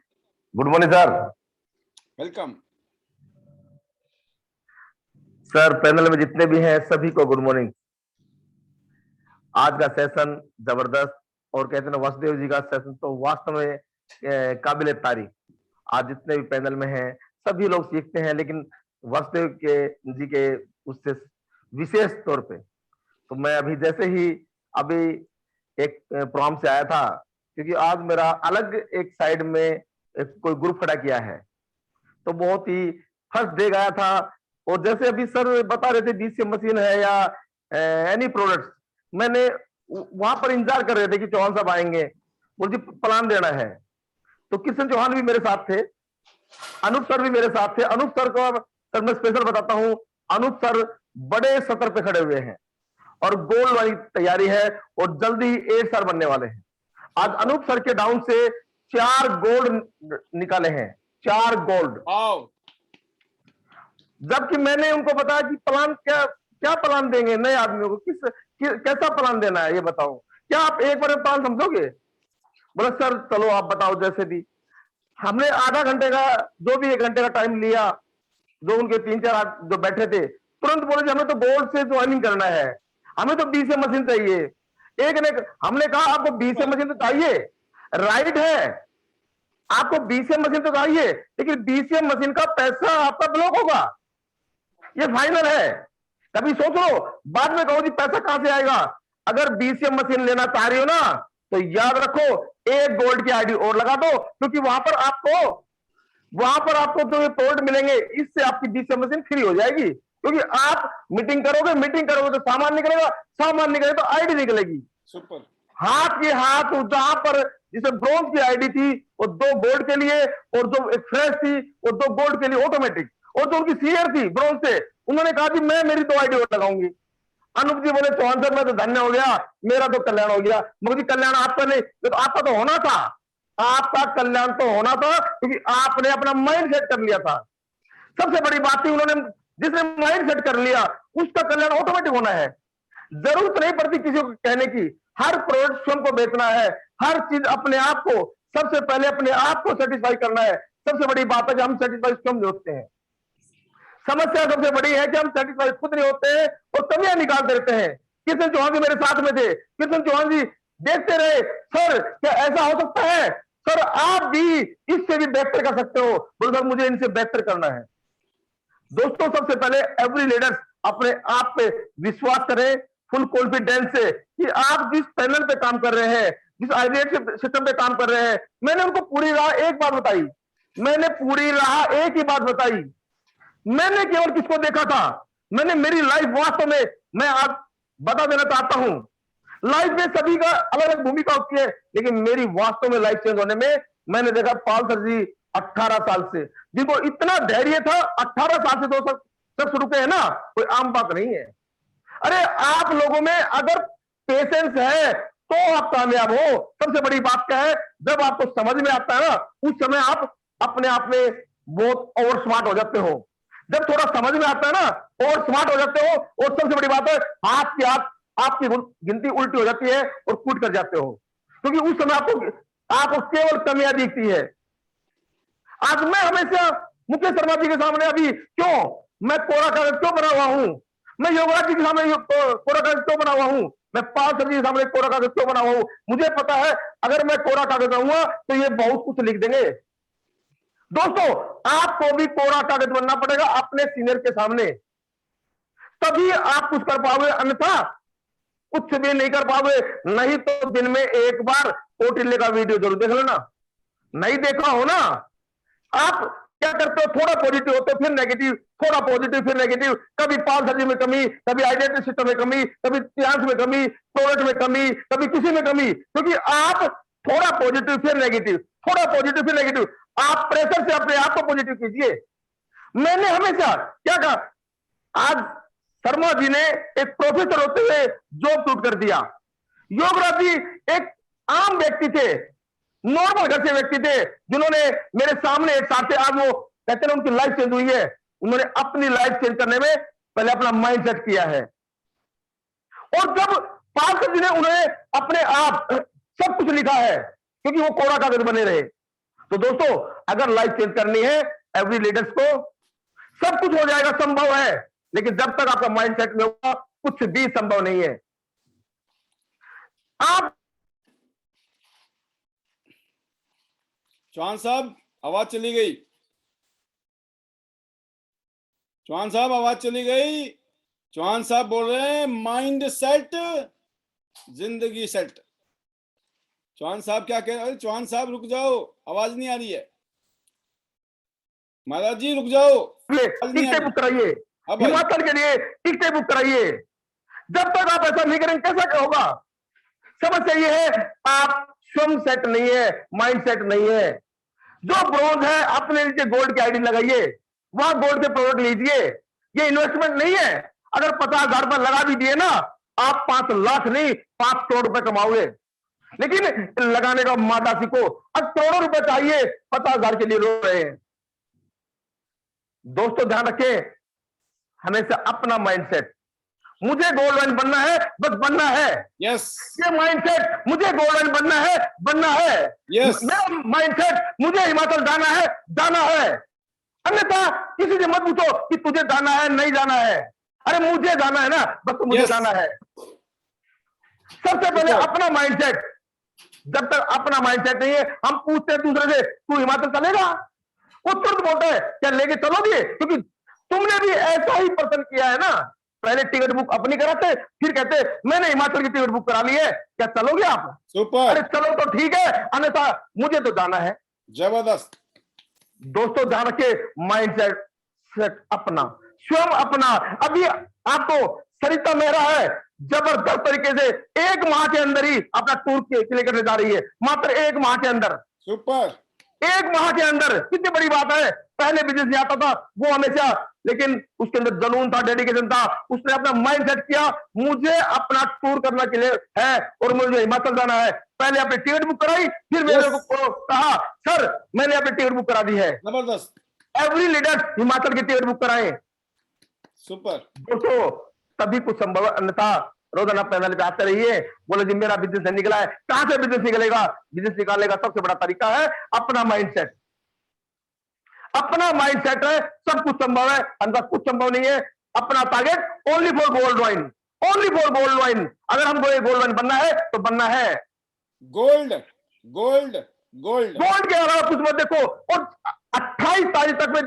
Good morning sir. Welcome sir, panel में जितने भी हैं सभी को गुड मॉर्निंग। आज का सेशन जबरदस्त, और कहते हैं ना वासुदेव जी का सेशन तो वास्तव में काबिले तारीफ। आज जितने भी पैनल में हैं सभी लोग सीखते हैं, लेकिन वासुदेव जी के उससे विशेष तौर पे तो मैं अभी जैसे ही अभी एक प्रोग्राम से आया था, क्योंकि आज मेरा अलग एक साइड में कोई ग्रुप खड़ा किया है, तो बहुत ही फर्स्ट डे गया था। और जैसे अभी सर बता रहे थे बीसीएम मशीन है या एनी प्रोडक्ट्स, मैंने वहां पर इंतजार कर रहे थे कि चौहान साहब आएंगे, मुझे प्लान देना है। तो किशन चौहान भी मेरे साथ थे, अनूप सर भी मेरे साथ थे। अनूप सर को सर मैं स्पेशल बताता हूं, अनूप सर बड़े सतर पे खड़े हुए हैं और गोल्ड वाली तैयारी है, और जल्दी ही 8 स्टार बनने वाले हैं। आज अनूप सर के डाउन से 4 गोल्ड निकाले हैं, 4 गोल्ड। जबकि मैंने उनको बताया कि प्लान क्या प्लान देंगे नए आदमियों को, कैसा प्लान देना है ये बताओ, क्या आप एक बार प्लान समझोगे? बोले सर चलो आप बताओ जैसे भी। हमने आधा घंटे का, जो भी 1 घंटे का टाइम लिया, जो उनके 3-4 जो बैठे थे तुरंत बोले हमें तो गोल्ड से ज्वाइनिंग करना है, हमें तो बीसीएम मशीन चाहिए। हमने कहा आपको बीसीएम मशीन तो चाहिए, राइट है, आपको बीसीएम मशीन तो चाहिए, लेकिन बीसीएम मशीन का पैसा आपका ब्लॉक होगा, ये फाइनल है। कभी सोच लो, बाद में कहो जी पैसा कहां से आएगा। अगर बीसीएम मशीन लेना चाह रही हो ना, तो याद रखो 1 गोल्ड की आईडी और लगा दो, क्योंकि वहां पर आपको जो प्रोडक्ट मिलेंगे, इससे आपकी बीसीएम मशीन फ्री हो जाएगी। क्योंकि आप मीटिंग करोगे तो सामान निकलेगा, सामान निकलेगा तो आईडी निकलेगी। सुपर। हाथ के हाथ जहां पर जिसे ब्रॉन्ज की आईडी थी वो 2 गोल्ड के लिए, और जो एक फ्रेश थी वो 2 गोल्ड के लिए ऑटोमेटिक, और जो उनकी सीनियर थी ब्रॉन्ज से, उन्होंने कहा कि मैं मेरी 2 आईडी और लगाऊंगी। अनूप जी बोले चौहान सर मैं तो धन्य हो गया, मेरा तो कल्याण हो गया। मुझे कल्याण आपका नहीं, तो आपका तो होना था, आपका कल्याण तो होना था, क्योंकि आपने अपना माइंड सेट कर लिया था। सबसे बड़ी बात थी, उन्होंने जिसने माइंड सेट कर लिया उसका कल्याण ऑटोमेटिक होना है। जरूरत नहीं पड़ती किसी को कहने की, हर प्रोडक्ट स्वयं को बेचना है, हर चीज अपने आप को, सबसे पहले अपने आप को सेटिस्फाई करना है। सबसे बड़ी बात है कि हम सेटिस्फाई स्वयं होते हैं। समस्या सबसे बड़ी है कि हम सेटिस्फाई खुद नहीं होते हैं और कमियां निकाल देते हैं। किशन चौहान जी मेरे साथ में थे, किशन चौहान जी देखते रहे, सर क्या ऐसा हो सकता है, सर आप भी इससे भी बेहतर कर सकते हो। बोले सर मुझे इनसे बेहतर करना है। दोस्तों सबसे पहले एवरी लीडर अपने आप पे विश्वास करें फुल कॉन्फिडेंस से कि आप जिस पैनल पे काम कर रहे हैं, जिस आइडिया सिस्टम पे काम कर रहे हैं, मैंने उनको पूरी राह एक बात बताई, मैंने पूरी राह एक ही बात बताई। मैंने केवल किसको देखा था, मैंने मेरी लाइफ वास्तव में, मैं आज बता देना चाहता हूं, लाइफ में सभी का अलग अलग भूमिका होती है, लेकिन मेरी वास्तव में लाइफ चेंज होने में मैंने देखा पाल सर जी 18 साल से, जिनको इतना धैर्य था, 18 साल से 2 सब शुरू के है ना, कोई आम बात नहीं है। अरे आप लोगों में अगर पेशेंस है तो आप कामयाब हो। सबसे बड़ी बात क्या है, जब आपको समझ में आता है ना, उस समय आप अपने आप में बहुत ओवर स्मार्ट हो जाते हो। जब थोड़ा समझ में आता है ना, और स्मार्ट हो जाते हो, और सबसे बड़ी बात है हाथ के हाथ आपकी गिनती उल्टी हो जाती है और कूट कर जाते हो, क्योंकि उस समय आपको केवल कमियां दिखती है। आज मैं हमेशा मुकेश शर्मा जी के सामने अभी मैं कोरा कागज क्यों बना हुआ हूं, मैं योगराज जी के सामने कोरा कागज क्यों बना हुआ हूं, मैं पाल सर जी के सामने कोरा कागज क्यों बना हुआ हूं। मुझे पता है अगर मैं कोरा कागज रहूंगा तो ये बहुत कुछ लिख देंगे। दोस्तों आपको भी कोरा कागज बनना पड़ेगा अपने सीनियर के सामने, तभी आप कुछ कर पाओगे, अन्यथा कुछ भी नहीं कर पाओगे। नहीं तो दिन में एक बार कौटिल्य का वीडियो जरूर देख लेना, नहीं देखा हो ना, आप क्या करते हो, थोड़ा पॉजिटिव होते हो फिर नेगेटिव, थोड़ा पॉजिटिव फिर नेगेटिव, कभी पाल सर्जरी में कमी, कभी आइडेंटिटी सिस्टम में कमी, कभी टियांस में कमी, प्रोडक्ट में कमी, कभी किसी में कमी, क्योंकि आप थोड़ा पॉजिटिव फिर नेगेटिव, थोड़ा पॉजिटिव फिर नेगेटिव, आप प्रेशर से अपने आप को पॉजिटिव कीजिए। मैंने हमेशा क्या कहा, आज शर्मा जी ने एक प्रोफेसर होते हुए जॉब छूट कर दिया। योगराज जी एक आम व्यक्ति थे, नॉर्मल घर से व्यक्ति थे, जिन्होंने मेरे सामने एक साथ थे, आज वो कहते हैं उनकी लाइफ चेंज हुई है। उन्होंने अपनी लाइफ चेंज करने में पहले अपना माइंड सेट किया है, और जब पार्षद जी ने उन्होंने अपने आप सब कुछ लिखा है, क्योंकि वो कोरा कागज बने रहे। तो दोस्तों, अगर लाइफ चेंज करनी है एवरी लीडर्स को, सब कुछ हो जाएगा, संभव है, लेकिन जब तक आपका माइंड सेट में होगा कुछ भी संभव नहीं है। आप चौहान साहब आवाज चली गई, चौहान साहब आवाज चली गई। चौहान साहब बोल रहे हैं माइंड सेट जिंदगी सेट। चौहान साहब क्या कह रहे हैं? चौहान साहब रुक जाओ, आवाज नहीं आ रही है। महाराज जी रुक जाओ, टिकटें बुक कराइए, अब आई। हिमाचल के लिए टिकटें बुक कराइए। जब तक आप ऐसा नहीं करेंगे कैसा होगा? समस्या ये है, आप स्वयं सेट नहीं है, माइंड सेट नहीं है। जो ब्रोंज है अपने नीचे गोल्ड की आईडी लगाइए, वहां गोल्ड के प्रोडक्ट लीजिए। ये इन्वेस्टमेंट नहीं है, अगर 50,000 रुपए लगा भी दिए ना, आप 5 लाख नहीं 5 करोड़ रुपए कमाओगे। लेकिन लगाने का मादा सीखो। अब करोड़ों रुपए चाहिए, 50,000 के लिए रो रहे हैं। दोस्तों ध्यान रखें, हमेशा अपना माइंडसेट, मुझे गोल्डन बनना है, बस बनना है। यस, ये माइंडसेट, मुझे गोल्डन बनना है, बनना है। यस, मेरा माइंडसेट, मुझे हिमाचल जाना है, जाना है। अन्यथा किसी से मत पूछो कि तुझे जाना है नहीं जाना है। अरे मुझे जाना है ना, बस मुझे Yes. जाना है। सबसे पहले अपना माइंडसेट। जब तक अपना माइंडसेट नहीं है, हम पूछते हैं दूसरे से तू हिमाचल चलेगा, वो तुरंत बोलता है क्या लेके चलोगे, क्योंकि तुमने भी ऐसा ही पसंद किया है ना। पहले टिकट बुक अपनी कराते, फिर कहते मैंने हिमाचल की टिकट बुक करा ली है, क्या चलोगे आप? सुपर, अरे चलो तो ठीक है, अन्यथा मुझे तो जाना है। जबरदस्त। दोस्तों ध्यान रखिए, माइंडसेट सेट अपना, स्वयं अपना। अभी आपको सरिता मेहरा है, जबरदस्त तरीके से 1 माह के अंदर ही अपना टूर के लिए करने जा रही है, मात्र 1 माह के अंदर। सुपर, 1 माह के अंदर, कितनी बड़ी बात है। पहले बिजनेस नहीं आता था वो हमेशा, लेकिन उसके अंदर जुनून था, डेडिकेशन था। उसने अपना माइंड सेट किया, मुझे अपना टूर करने के लिए है और मुझे हिमाचल जाना है। पहले अपनी टिकट बुक कराई, फिर मेरे को कहा सर मैंने अपनी टिकट बुक करा दी है। जबरदस्त, एवरी लीडर हिमाचल की टिकट बुक कराएं। सुपर। दोस्तों तभी कुछ संभव है, अन्यथा रोजाना पैनल पे आते रहिए, बोले जी मेरा बिजनेस नहीं निकला है। कहां से बिजनेस निकलेगा? बिजनेस निकालने का सबसे बड़ा तरीका है अपना माइंडसेट। अपना माइंडसेट है, सब कुछ संभव है, अंदर कुछ संभव नहीं है। अपना target only for gold wine, only for gold wine. अगर हमको ये गोल्ड वाइन बनना है तो बनना है। गोल्ड, गोल्ड, गोल्ड, गोल्ड के अलावा कुछ मत देखो। और 28 तारीख तक में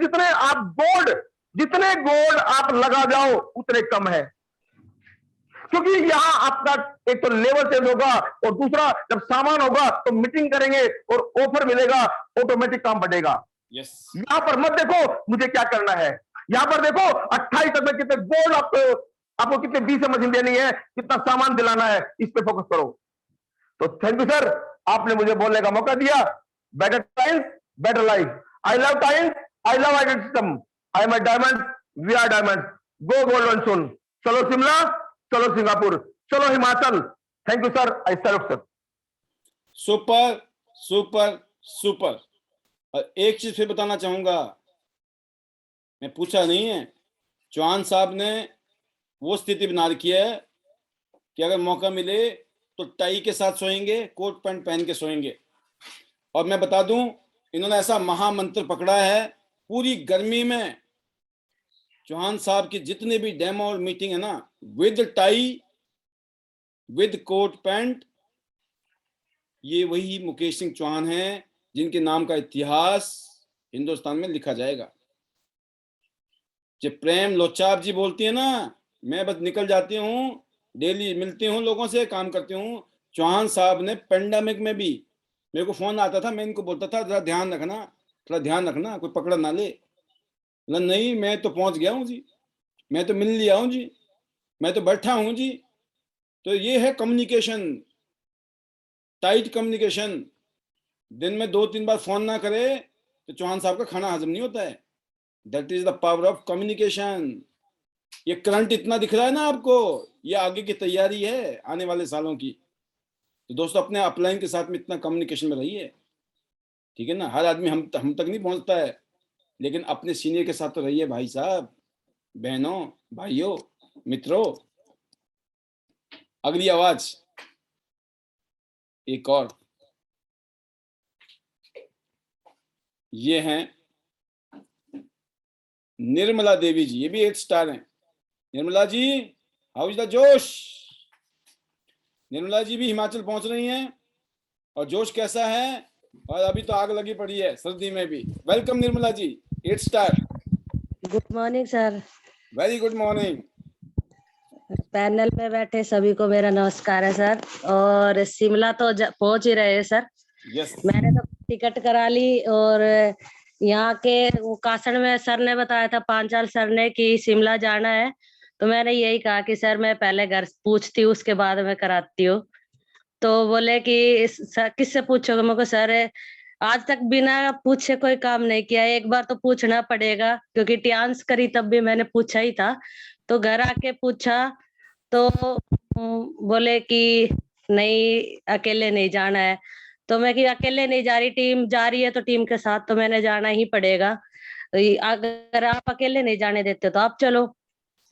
जितने गोल्ड आप लगा जाओ उतने कम है, क्योंकि यहां आपका एक तो लेवल चेंज होगा और दूसरा जब सामान होगा तो मीटिंग करेंगे और ऑफर मिलेगा, ऑटोमेटिक काम बढ़ेगा। यस, यहां पर मत देखो मुझे क्या करना है, यहां पर देखो 28 तक में कितने गोल्ड आपको कितने 20 मशीन देनी है, कितना सामान दिलाना है, इस पे फोकस करो। तो थैंक यू सर, आपने मुझे बोलने का मौका दिया। Better times better life. I love times, I love identity system, I am diamond, we are diamond. Go gold on soon. चलो शिमला, चलो सिंगापुर, चलो Himachal. Thank you sir, I salute sir. Super, super, super. और एक चीज फिर बताना चाहूंगा, मैं पूछा नहीं है, चौहान साहब ने वो स्थिति बना रखी है कि अगर मौका मिले तो टाई के साथ सोएंगे, कोट पैंट पहन के सोएंगे। और मैं बता दूं, इन्होंने ऐसा महामंत्र पकड़ा है, पूरी गर्मी में चौहान साहब की जितने भी डेमो और मीटिंग है ना, with tie, with coat pant, ये वही मुकेश सिंह चौहान हैं जिनके नाम का इतिहास हिंदुस्तान में लिखा जाएगा। जब प्रेम लोचाप जी बोलती है ना, मैं बस निकल जाती हूँ, डेली मिलती हूँ लोगों से, काम करती हूँ। चौहान साहब ने पेंडेमिक में भी मेरे को फोन आता था, मैं इनको बोलता था जरा ध्यान रखना, थोड़ा ध्यान रखना, कोई पकड़ा ना ले। नहीं मैं तो पहुंच गया हूं जी, मैं तो मिल लिया हूं जी, मैं तो बैठा हूं जी। तो ये है कम्युनिकेशन, टाइट कम्युनिकेशन। दिन में 2-3 बार फोन ना करे तो चौहान साहब का खाना हजम नहीं होता है। That is the power of communication. ये करंट इतना दिख रहा है ना आपको, ये आगे की तैयारी है आने वाले सालों की। तो दोस्तों अपने अपलाइन के साथ में इतना कम्युनिकेशन में रहिए, ठीक है ना। हर आदमी हम तक नहीं पहुंचता है, लेकिन अपने सीनियर के साथ तो रहिए भाई साहब, बहनों, भाइयों, मित्रों। अगली आवाज एक और, ये हैं निर्मला देवी जी, ये भी 8 स्टार हैं। Nirmala ji, how is the जोश? निर्मला जी भी हिमाचल पहुंच रही हैं, और जोश कैसा है? और अभी तो आग लगी पड़ी है सर्दी में भी। Welcome Nirmala ji, 8 star. Good morning sir. Very good morning. Panel में बैठे सभी को मेरा नमस्कार है सर। और शिमला तो पहुंच ही रहे हैं सर। यस, मैंने तो टिकट करा ली, और यहाँ के वो कासड़ में सर ने बताया था, पांचाल सर ने, कि शिमला जाना है। तो मैंने यही कहा कि सर मैं पहले घर पूछती हूँ, उसके बाद में कराती हूँ। तो बोले कि किससे पूछोगे? मेरे को सर आज तक बिना पूछे कोई काम नहीं किया, एक बार तो पूछना पड़ेगा, क्योंकि टियान्स करी तब भी मैंने पूछा ही था। तो घर आके पूछा तो बोले कि नहीं, अकेले नहीं जाना है। तो मैं कि अकेले नहीं जा रही, टीम जा रही है तो टीम के साथ तो मैंने जाना ही पड़ेगा। अगर आप अकेले नहीं जाने देते तो आप चलो।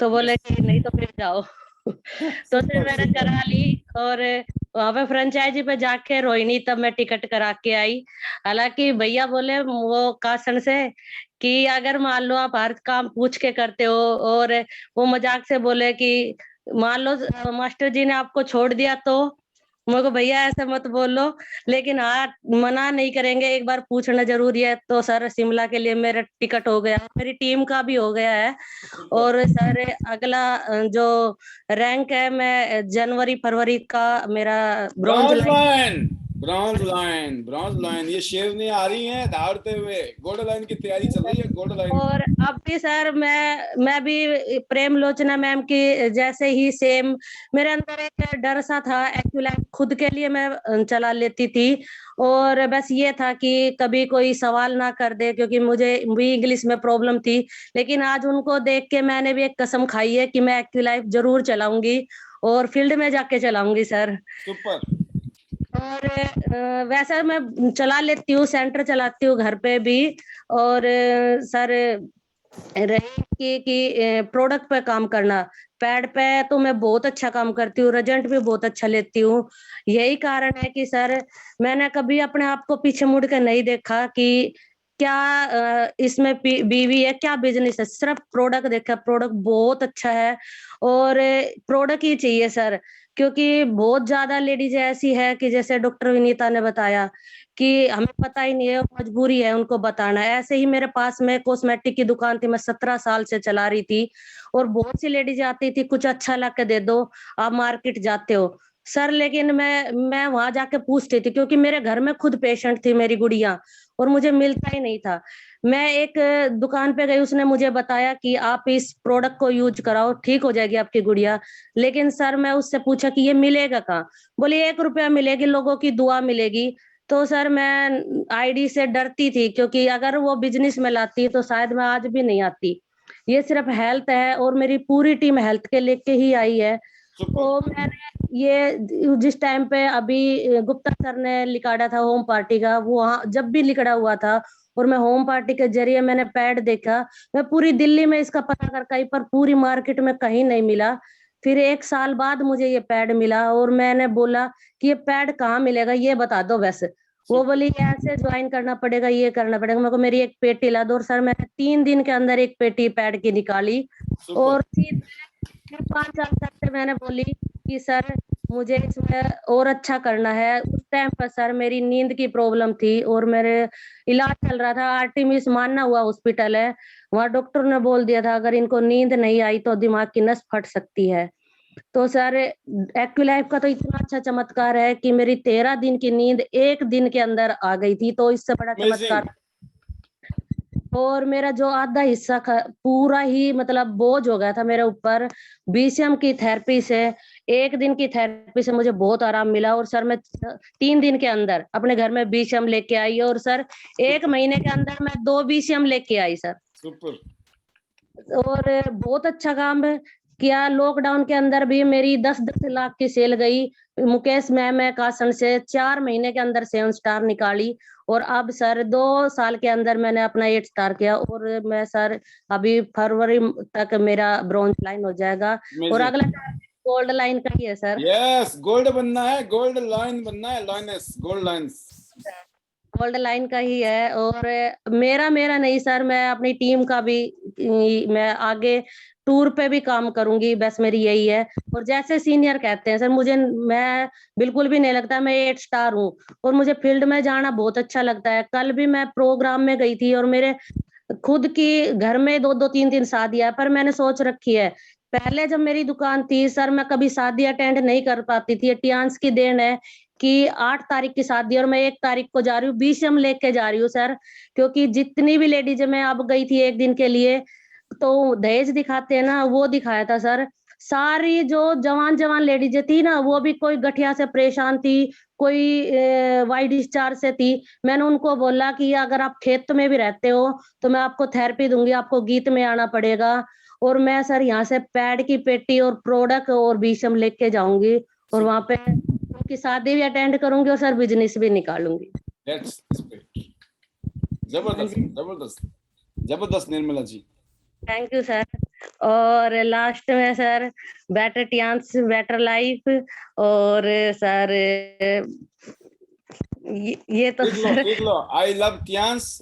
तो बोले कि नहीं तो फिर जाओ। तो फिर मैंने करा ली, और वहां पे फ्रेंचाइजी पे जाके रोहिणी तब मैं टिकट करा के आई। हालांकि भैया बोले वो कासन से कि अगर मान लो आप हर काम पूछ के करते हो, और वो मजाक से बोले कि मान लो मास्टर जी ने आपको छोड़ दिया तो। मेरे को भैया ऐसे मत बोलो, लेकिन हाँ मना नहीं करेंगे, एक बार पूछना जरूरी है। तो सर शिमला के लिए मेरा टिकट हो गया, मेरी टीम का भी हो गया है। और सर अगला जो रैंक है, मैं जनवरी फरवरी का मेरा ब्रॉन्ज लाइन। ब्रॉन्ज लाइन ये शेरनी आ रही हैं दौड़ते हुए। गोल्ड लाइन की तैयारी चल रही है, गोल्ड लाइन। और अब भी सर मैं भी प्रेम लोचना मैम की जैसे ही सेम, मेरे अंदर एक डर सा था। एक्चुअली खुद के लिए मैं चला लेती थी, और बस ये था कि कभी कोई सवाल ना कर दे, क्योंकि मुझे भी इंग्लिश में प्रॉब्लम थी। लेकिन आज उनको देख के मैंने भी एक कसम खाई है कि मैं एक्टिव जरूर चलाऊंगी, और फील्ड में जाके चलाऊंगी सर। सुपर। और वैसा मैं चला लेती हूँ, सेंटर चलाती हूँ घर पे भी। और सर रही कि प्रोडक्ट पे काम करना, पैड पे तो मैं बहुत अच्छा काम करती हूँ, रिजल्ट भी बहुत अच्छा लेती हूँ। यही कारण है कि सर मैंने कभी अपने आप को पीछे मुड़ के नहीं देखा कि क्या इसमें बीवी है, क्या बिजनेस है। सिर्फ प्रोडक्ट देखा, प्रोडक्ट बहुत अच्छा है, और प्रोडक्ट ही चाहिए सर। क्योंकि बहुत ज्यादा लेडीज ऐसी है कि जैसे डॉक्टर विनीता ने बताया कि हमें पता ही नहीं है, मजबूरी है उनको बताना। ऐसे ही मेरे पास में कॉस्मेटिक की दुकान थी, मैं 17 साल से चला रही थी, और बहुत सी लेडीज आती थी, कुछ अच्छा ला के दे दो, आप मार्केट जाते हो सर। लेकिन मैं वहां जाके पूछती थी, क्योंकि मेरे घर में खुद पेशेंट थी मेरी गुड़िया, और मुझे मिलता ही नहीं था। मैं एक दुकान पे गई, उसने मुझे बताया कि आप इस प्रोडक्ट को यूज कराओ, ठीक हो जाएगी आपकी गुड़िया। लेकिन सर मैं उससे पूछा कि ये मिलेगा कहाँ? बोले 1 रुपया मिलेगी, लोगों की दुआ मिलेगी। तो सर मैं आईडी से डरती थी, क्योंकि अगर वो बिजनेस में लाती तो शायद मैं आज भी नहीं आती। ये सिर्फ हेल्थ है, और मेरी पूरी टीम हेल्थ के लेके ही आई है। तो मैंने ये जिस टाइम पे अभी गुप्ता सर ने लिखाड़ा था होम पार्टी का, वो जब भी लिखड़ा हुआ था, और मैं होम पार्टी के जरिए मैंने पैड देखा, मैं पूरी दिल्ली में इसका पता कर आई, पर पूरी मार्केट में कहीं नहीं मिला। फिर 1 साल बाद मुझे ये पैड मिला, और मैंने बोला कि ये पैड कहाँ मिलेगा, ये बता दो बस। वो बोली ऐसे ज्वाइन करना पड़ेगा, ये करना पड़ेगा। मेरे को मेरी एक पेटी ला दो, और सर मैंने 3 दिन के अंदर एक पेटी पैड की निकाली। और फिर 5 साल तक से मैंने बोली कि सर मुझे इसमें और अच्छा करना है। उस टाइम पर सर मेरी नींद की प्रॉब्लम थी, और मेरे इलाज चल रहा था, आर्टिमिस मानना हुआ हॉस्पिटल है, वहाँ डॉक्टर ने बोल दिया था अगर इनको नींद नहीं आई तो दिमाग की नस फट सकती है। तो सर एक्टिलाइफ का तो इतना अच्छा चमत्कार है कि मेरी 13 दिन की नींद 1 दिन के अंदर आ गई थी। तो इससे बड़ा चमत्कार और मेरा जो आधा हिस्सा पूरा ही मतलब बोझ हो गया था मेरे ऊपर। बीसीएम की थेरेपी से, 1 दिन की थेरेपी से मुझे बहुत आराम मिला। और सर मैं 3 दिन के अंदर अपने घर में बीसीएम लेके आई। और सर 1 महीने के अंदर मैं 2 बीसीएम लेके आई सर। सुपर। और बहुत अच्छा काम है किया। लॉकडाउन के अंदर भी मेरी 10-10 लाख की सेल गई। मुकेश मैम कासन से 4 महीने के अंदर 7 स्टार निकाली। और अब सर 2 साल के अंदर मैंने अपना 8 स्टार किया। और मैं सर अभी फरवरी तक मेरा ब्रॉन्ज लाइन हो जाएगा। और अगला गोल्ड लाइन का ही है सर। यस, गोल्ड बनना है, गोल्ड लाइन बनना है, लाइनेस, गोल्ड लाइन्स। गोल्ड लाइन का ही है। और मेरा नहीं सर, मैं अपनी टीम का भी मैं आगे टूर पे भी काम करूंगी, बस मेरी यही है। और जैसे सीनियर कहते हैं सर, मैं बिल्कुल भी नहीं लगता मैं 8 स्टार हूँ। और मुझे फील्ड में जाना बहुत अच्छा लगता है। कल भी मैं प्रोग्राम में गई थी और मेरे खुद की घर में 2-2 3-3 शादियां है। पर मैंने सोच रखी है, पहले जब मेरी दुकान थी सर, मैं कभी शादी अटेंड नहीं कर पाती थी। टियान्स की देन है कि 8 तारीख की शादी और मैं 1 तारीख को जा रही हूँ, बीसीएम लेके जा रही हूँ सर। क्योंकि जितनी भी लेडीज, मैं अब गई थी 1 दिन के लिए, तो दहेज दिखाते हैं ना, वो दिखाया था सर। सारी जो जवान लेडीज थी ना, वो भी कोई गठिया से परेशान थी, कोई वाई डिस्चार्ज से थी। मैंने उनको बोला कि अगर आप खेत में भी रहते हो तो मैं आपको थेरेपी दूंगी, आपको गीत में आना पड़ेगा। और मैं सर यहाँ से पैड की पेटी और प्रोडक्ट और बीसीएम लेके जाऊंगी। और वहां पे उनकी शादी भी अटेंड करूंगी और सर बिजनेस भी निकालूंगी। That's spirit. जबरदस्त, जबरदस्त, जबरदस्त Nirmala ji. Thank you sir. और लास्ट में sir, better Tiens better life. और सर ये तो सर देख लो, आई लव टियान्स।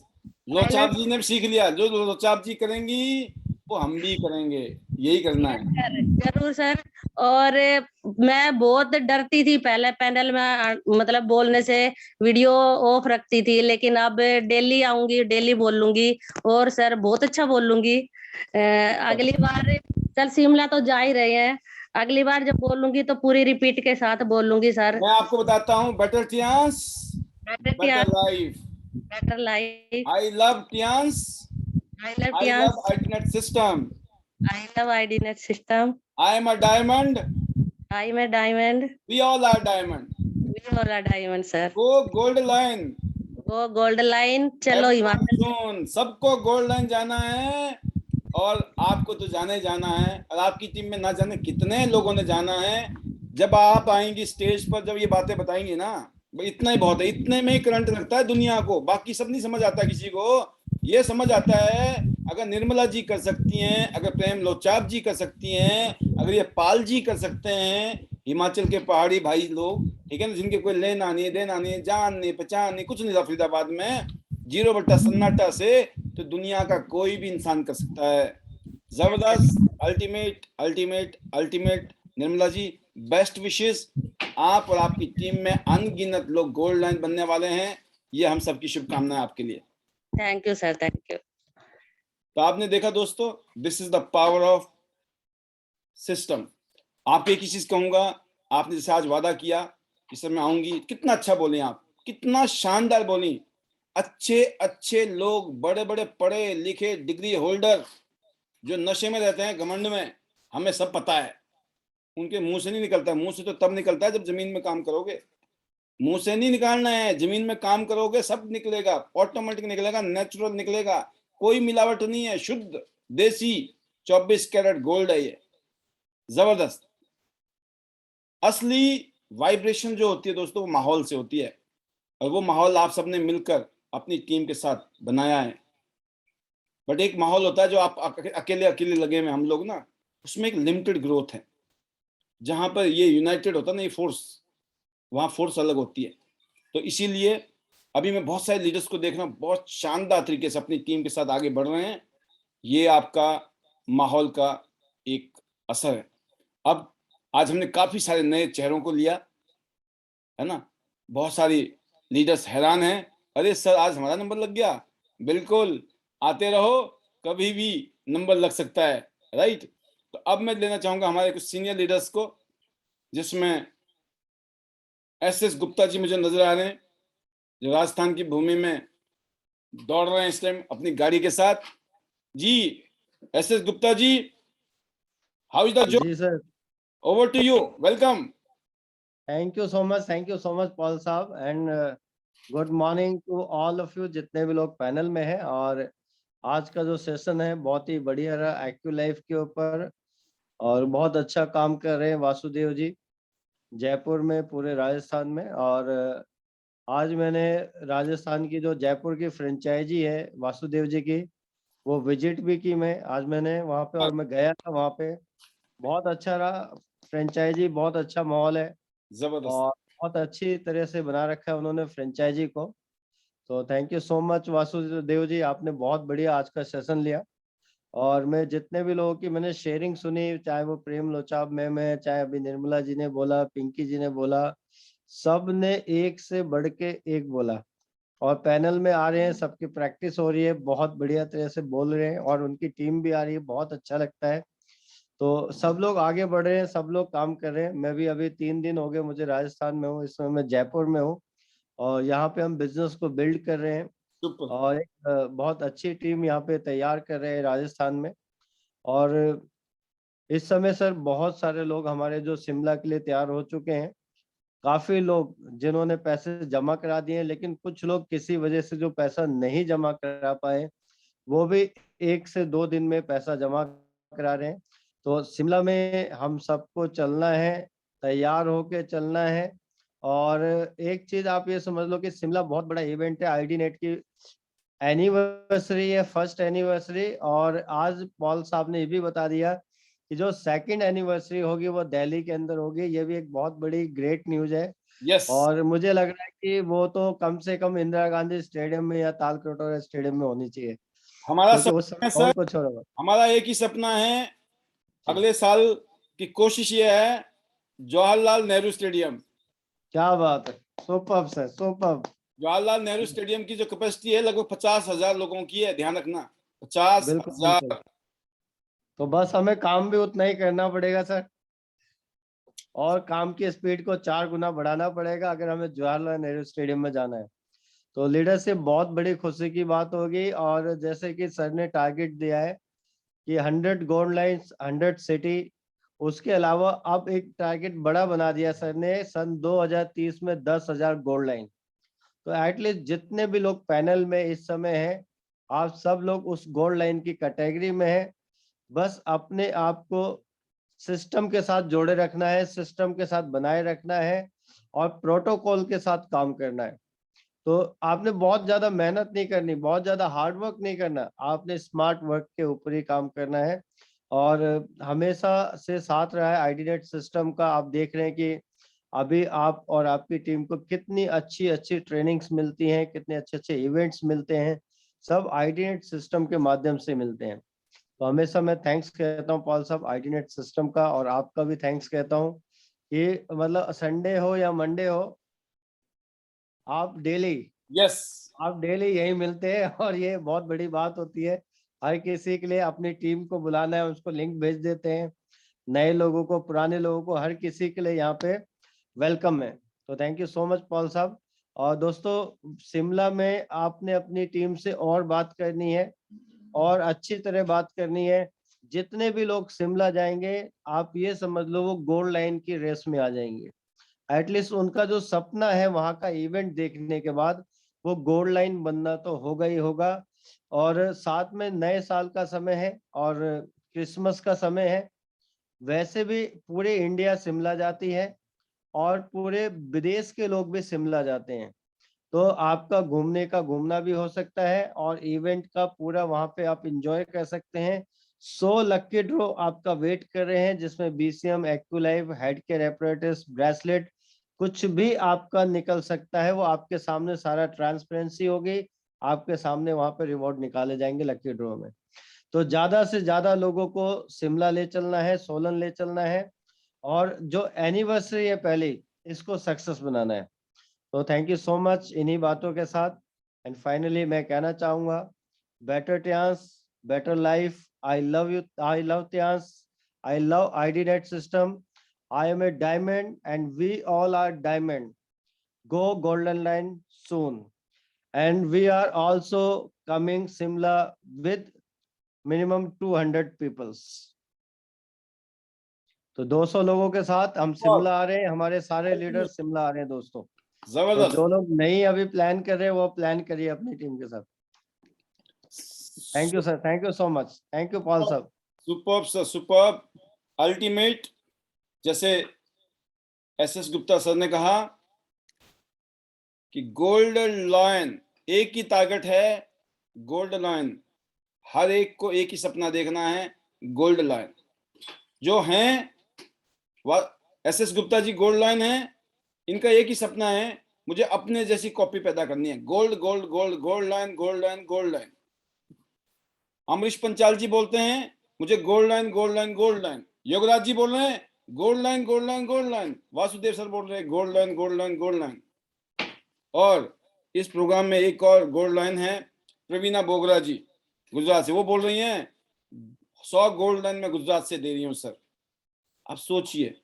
लोचाप जी ने भी सीख लिया, जो लोचाप जी करेंगी वो हम भी करेंगे, यही करना है। जरूर सर। और मैं बहुत डरती थी पहले पैनल में मतलब बोलने से, वीडियो ऑफ रखती थी। लेकिन अब डेली आऊंगी, डेली बोल लूंगी। और सर बहुत अच्छा बोल लूंगी। अगली बार सर शिमला तो जा ही रहे हैं, अगली बार जब बोलूंगी तो पूरी रिपीट के साथ बोल लूंगी सर। मैं आपको बताता हूँ, better Tiens better life. Better life. I love Tiens, I love I Tiens, love आइटनेट सिस्टम, आई लव आईडीनेट system, I am a diamond, I am diamond, we all are diamond, we all are diamond sir. Go gold line, वो gold line, चलो हिमाचल। सबको gold line जाना है। और आपको तो जाने जाना है, और आपकी टीम में ना जाने कितने लोगों ने जाना है। जब आप आएंगी स्टेज पर, जब ये बातें बताएंगी ना, भाई इतना ही बहुत है, इतने में ही करंट लगता है दुनिया को, बाकी सब नहीं समझ आता किसी को। ये समझ आता है अगर निर्मला जी कर सकती हैं, अगर प्रेम लोचाप जी कर सकती हैं, अगर ये पाल जी कर सकते हैं, हिमाचल के पहाड़ी भाई लोग, ठीक है ना, जिनके कोई लेना नहीं देना नहीं, जान नहीं पहचान नहीं, कुछ नहीं था फरीदाबाद में, 0 सन्नाटा से, तो दुनिया का कोई भी इंसान कर सकता है। जबरदस्त, ultimate ultimate ultimate. Nirmala ji, best विशेष। आप और आपकी टीम में अनगिनत लोग गोल्ड लाइन बनने वाले हैं, ये हम सबकी शुभकामनाएं आपके लिए। Thank you sir, thank you. तो आपने देखा दोस्तों, this is the power of system. आपको एक ही चीज कहूंगा, आपने जैसे आज वादा किया कि सर मैं आऊंगी, कितना अच्छा बोले आप, कितना शानदार बोली। अच्छे अच्छे लोग, बड़े बड़े पढ़े लिखे डिग्री होल्डर, जो नशे में रहते हैं, घमंड में, हमें सब पता है, उनके मुंह से नहीं निकलता। मुंह से तो तब निकलता है जब जमीन में काम करोगे, मुंह से नहीं निकालना है, जमीन में काम करोगे सब निकलेगा, ऑटोमेटिक निकलेगा, नेचुरल निकलेगा, कोई मिलावट नहीं है, शुद्ध देसी 24 कैरेट गोल्ड है ये। जबरदस्त। असली वाइब्रेशन जो होती है दोस्तों, वो माहौल से होती है, और वो माहौल आप सबने मिलकर अपनी टीम के साथ बनाया है। बट एक माहौल होता है जो आप अकेले अकेले लगे में हम लोग ना, उसमें एक लिमिटेड ग्रोथ है। जहां पर ये यूनाइटेड होता है ना, ये फोर्स, वहां फोर्स अलग होती है। तो इसीलिए अभी मैं बहुत सारे लीडर्स को देख रहा हूँ, बहुत शानदार तरीके से अपनी टीम के साथ आगे बढ़ रहे हैं। ये आपका माहौल का एक असर है। अब आज हमने काफी सारे नए चेहरों को लिया है ना, बहुत सारी लीडर्स हैरान हैं, अरे सर आज हमारा नंबर लग गया। बिल्कुल, आते रहो, कभी भी नंबर लग सकता है, राइट। तो अब मैं लेना चाहूंगा हमारे कुछ सीनियर लीडर्स को, जिसमें एस गुप्ता जी मुझे नजर आ रहे हैं, जो राजस्थान की भूमि में दौड़ रहे हैं इस टाइम अपनी गाड़ी के साथ। जी SS Gupta ji, how is the job? जी sir, over to you, welcome. Thank you so much Paul साहब, and good morning to all of you जितने भी लोग पैनल में हैं। और आज का जो सेशन है बहुत ही बढ़िया रहा एक्टिव लाइफ के ऊपर, और बहुत अच्छा काम कर रहे हैं वासुदेव जी जयपुर में, पूरे राजस्थान में। और आज मैंने राजस्थान की जो जयपुर की फ्रेंचाइजी है वासुदेव जी की, वो विजिट भी की मैं आज मैंने वहाँ पे, और मैं गया था वहाँ पे, बहुत अच्छा रहा। फ्रेंचाइजी बहुत अच्छा माहौल है जबरदस्त। और बहुत अच्छी तरह से बना रखा है उन्होंने फ्रेंचाइजी को। तो thank you so much Vasudev ji, आपने बहुत बढ़िया आज का सेशन लिया। और मैं जितने भी लोगों की मैंने शेयरिंग सुनी, चाहे वो प्रेम लोचाब में है, चाहे अभी निर्मला जी ने बोला, पिंकी जी ने बोला, सब ने एक से बढ़ के एक बोला। और पैनल में आ रहे हैं, सबकी प्रैक्टिस हो रही है, बहुत बढ़िया तरह से बोल रहे हैं, और उनकी टीम भी आ रही है, बहुत अच्छा लगता है। तो सब लोग आगे बढ़ रहे हैं, सब लोग काम कर रहे हैं। मैं भी अभी 3 दिन हो गए मुझे राजस्थान में हूँ, इस समय मैं जयपुर में हूँ, और यहाँ पे हम बिजनेस को बिल्ड कर रहे हैं, सुपर। और एक बहुत अच्छी टीम यहाँ पे तैयार कर रहे हैं राजस्थान में। और इस समय सर बहुत सारे लोग हमारे जो शिमला के लिए तैयार हो चुके हैं, काफी लोग जिन्होंने पैसे जमा करा दिए हैं, लेकिन कुछ लोग किसी वजह से जो पैसा नहीं जमा करा पाए, वो भी 1 से 2 दिन में पैसा जमा करा रहे हैं। तो शिमला में हम सबको चलना है, तैयार होके चलना है। और एक चीज आप ये समझ लो कि शिमला बहुत बड़ा इवेंट है, आईडी नेट की एनिवर्सरी है, फर्स्ट एनिवर्सरी। और आज पॉल साहब ने ये भी बता दिया कि जो सेकंड एनिवर्सरी होगी वो दिल्ली के अंदर होगी। ये भी एक बहुत बड़ी ग्रेट न्यूज है। यस। और मुझे लग रहा है कि वो तो कम से कम इंदिरा गांधी स्टेडियम में या तालकटोरा स्टेडियम में होनी चाहिए, हमारा क्योंकि उस सपना है समय और सर, कुछ हो रहा। हमारा एक ही सपना है, अगले साल की कोशिश ये है जवाहरलाल नेहरू स्टेडियम। क्या बात है, superb sir, superb. Jawaharlal Nehru stadium की जो कैपेसिटी है लगभग 50,000 लोगों की है, ध्यान रखना, बिल्कुल बिल्कुल। 50,000। तो बस हमें काम भी उतना ही करना पड़ेगा सर, और काम की स्पीड को 4 गुना बढ़ाना पड़ेगा अगर हमें जवाहरलाल नेहरू स्टेडियम में जाना है। तो लीडरशिप बहुत बड़ी खुशी की बात होगी। और जैसे कि सर ने टारगेट दिया है कि 100 गोल्ड लाइन्स, 100 सिटी, उसके अलावा अब एक टारगेट बड़ा बना दिया सर ने, सन 2030 में 10,000 गोल्ड लाइन। तो एटलीस्ट जितने भी लोग पैनल में इस समय हैं, आप सब लोग उस गोल्ड लाइन की कैटेगरी में हैं। बस अपने आप को सिस्टम के साथ जोड़े रखना है, सिस्टम के साथ बनाए रखना है, और प्रोटोकॉल के साथ काम करना है। तो आपने बहुत ज्यादा मेहनत नहीं करनी, बहुत ज्यादा हार्ड वर्क नहीं करना, आपने स्मार्ट वर्क के ऊपर ही काम करना है। और हमेशा से साथ रहा है आईडीनेट सिस्टम का। आप देख रहे हैं कि अभी आप और आपकी टीम को कितनी अच्छी अच्छी ट्रेनिंग्स मिलती हैं, कितने अच्छे अच्छे इवेंट्स मिलते हैं, सब आईडीनेट सिस्टम के माध्यम से मिलते हैं। तो हमेशा मैं थैंक्स कहता हूँ पॉल साहब आईडीनेट सिस्टम का, और आपका भी थैंक्स कहता हूँ कि मतलब संडे हो या मंडे हो, आप डेली यस। यही मिलते हैं, और ये बहुत बड़ी बात होती है। हर किसी के लिए अपनी टीम को बुलाना है, उसको लिंक भेज देते हैं, नए लोगों को, पुराने लोगों को, हर किसी के लिए यहाँ पे वेलकम है। तो thank you so much Paul साहब। और दोस्तों, शिमला में आपने अपनी टीम से और बात करनी है, और अच्छी तरह बात करनी है। जितने भी लोग शिमला जाएंगे, आप ये समझ लो वो गोल्ड लाइन की रेस में आ जाएंगे। एटलीस्ट उनका जो सपना है वहां का इवेंट देखने के बाद, वो गोल्ड लाइन बनना तो होगा ही होगा। और साथ में नए साल का समय है और क्रिसमस का समय है। वैसे भी पूरे इंडिया शिमला जाती है, और पूरे विदेश के लोग भी शिमला जाते हैं। तो आपका घूमने का घूमना भी हो सकता है, और इवेंट का पूरा वहां पे आप एंजॉय कर सकते हैं। 100 लक्की ड्रॉ आपका वेट कर रहे हैं, जिसमें बीसीएम, एक्यूलाइव, हेड केयर एपरेटस, ब्रेसलेट, कुछ भी आपका निकल सकता है। वो आपके सामने सारा ट्रांसपेरेंसी होगी, आपके सामने वहां पे रिवॉर्ड निकाले जाएंगे लक्की ड्रॉ में। तो ज्यादा से ज्यादा लोगों को शिमला ले चलना है, सोलन ले चलना है, और जो एनिवर्सरी है पहली, इसको सक्सेस बनाना है। तो थैंक यू सो मच इन्हीं बातों के साथ। एंड फाइनली मैं कहना चाहूंगा, better Tiens, better life. I love you, I love Tiens, I love आईडीनेट system. I am a diamond and we all are diamond. Go golden line soon. and we are also coming Shimla with minimum 200 peoples. तो 200 लोगों के साथ हम शिमला आ रहे हैं, हमारे सारे लीडर शिमला आ रहे हैं दोस्तों। तो जबरदस्त। जो लोग नहीं अभी प्लान कर रहे हैं वो प्लान करिए अपनी टीम के साथ। Thank you sir, thank you so much, thank you Paul sir. Superb sir, superb, ultimate. जैसे एसएस गुप्ता सर ने कहा कि गोल्ड लॉयन, एक ही टारगेट है, गोल्ड लॉयन। हर एक को एक ही सपना देखना है, गोल्ड लॉयन। जो हैं एसएस गुप्ता जी गोल्ड लॉयन हैं, इनका एक ही सपना है, मुझे अपने जैसी कॉपी पैदा करनी है। Gold gold gold, gold lion gold lion gold lion. Amrish Panchal ji बोलते हैं मुझे gold line gold line gold line. Yograj ji बोल रहे हैं gold line gold line gold line. Vasudev sir बोल रहे हैं gold line gold line gold line. और इस प्रोग्राम में एक और गोल्ड लाइन है, प्रवीणा बोगरा जी गुजरात से, वो बोल रही हैं 100 गोल्ड लाइन में गुजरात से दे रही हूँ सर। आप सोचिए,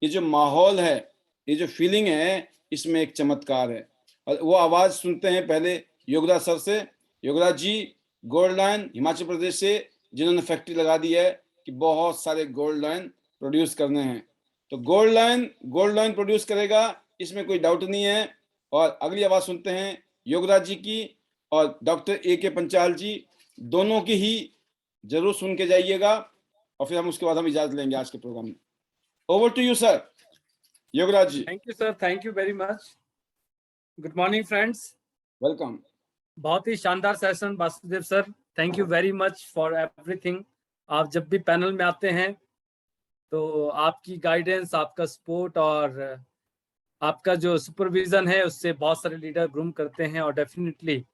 ये जो माहौल है, ये जो फीलिंग है, इसमें एक चमत्कार है। और वो आवाज सुनते हैं पहले योगराज सर से। योगराज जी गोल्ड लाइन हिमाचल प्रदेश से, जिन्होंने फैक्ट्री लगा दी है कि बहुत सारे गोल्ड लाइन प्रोड्यूस करने हैं। तो गोल्ड लाइन प्रोड्यूस करेगा, इसमें कोई डाउट नहीं है। और अगली आवाज सुनते हैं योगराज जी की और डॉक्टर AK पंचाल जी, दोनों की ही जरूर सुन के जाइएगा। और फिर हम उसके बाद हम इजाजत लेंगे आज के प्रोग्राम में। Over to you sir, Yograj ji. Thank you sir, thank you very much. Good morning friends, welcome. बहुत ही शानदार session Vasudev sir, thank you very much for everything. आप जब भी पैनल में आते हैं तो आपकी गाइडेंस, आपका सपोर्ट और आपका जो सुपरविजन है उससे बहुत सारे लीडर ग्रूम करते हैं और definitely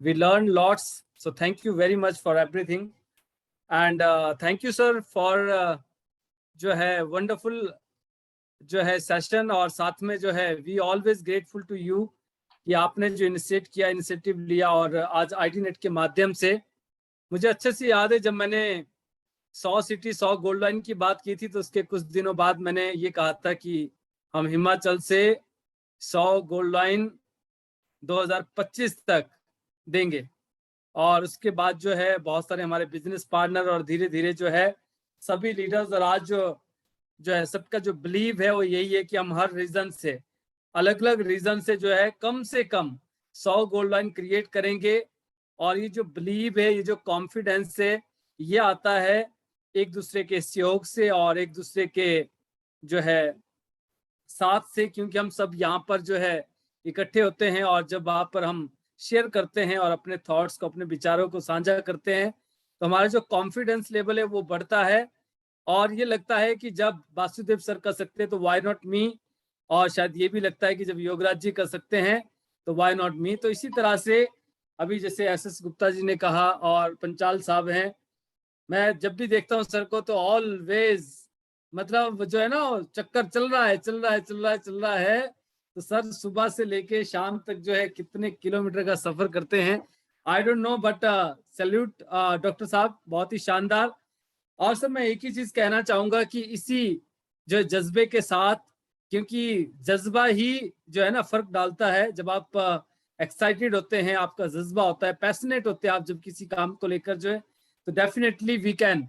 we learn lots. So thank you very much for everything and thank you sir for जो है वंडरफुल जो है सेशन। और साथ में जो है we always grateful to you कि आपने जो इनिशिएटिव लिया। और आज IDNet के माध्यम से मुझे अच्छे से याद है, जब मैंने 100 सिटी 100 गोल्ड लाइन की बात की थी तो उसके कुछ दिनों बाद मैंने ये कहा था कि हम हिमाचल से 100 गोल्ड लाइन 2025 तक देंगे। और उसके बाद जो है बहुत सारे हमारे बिजनेस पार्टनर और धीरे धीरे जो है सभी लीडर्स, और आज जो है सबका जो बिलीव है वो यही है कि हम हर रीजन से, अलग अलग रीजन से जो है कम से कम 100 गोल्ड लाइन क्रिएट करेंगे। और ये जो बिलीव है, ये जो कॉन्फिडेंस है, ये आता है एक दूसरे के सहयोग से और एक दूसरे के जो है साथ से, क्योंकि हम सब यहाँ पर जो है इकट्ठे होते हैं और जब वहाँ पर हम शेयर करते हैं और अपने थॉट्स को, अपने विचारों को साझा करते हैं तो हमारा जो कॉन्फिडेंस लेवल है वो बढ़ता है। और ये लगता है कि जब वासुदेव सर कर सकते हैं तो व्हाई नॉट मी। और शायद ये भी लगता है कि जब योगराज जी कर सकते हैं तो व्हाई नॉट मी। तो इसी तरह से अभी जैसे SS गुप्ता जी ने कहा और पंचाल साहब हैं, मैं जब भी देखता हूँ सर को तो ऑलवेज मतलब जो है ना चक्कर चल रहा है। तो सर सुबह से लेके शाम तक जो है कितने किलोमीटर का सफर करते हैं, I don't know, but salute doctor साहब, बहुत ही शानदार। और सर मैं एक ही चीज कहना चाहूंगा कि इसी जो जज्बे के साथ, क्योंकि जज्बा ही जो है ना फर्क डालता है। जब आप एक्साइटेड होते हैं, आपका जज्बा होता है, पैशनेट होते हैं आप जब किसी काम को लेकर जो है, तो डेफिनेटली वी कैन।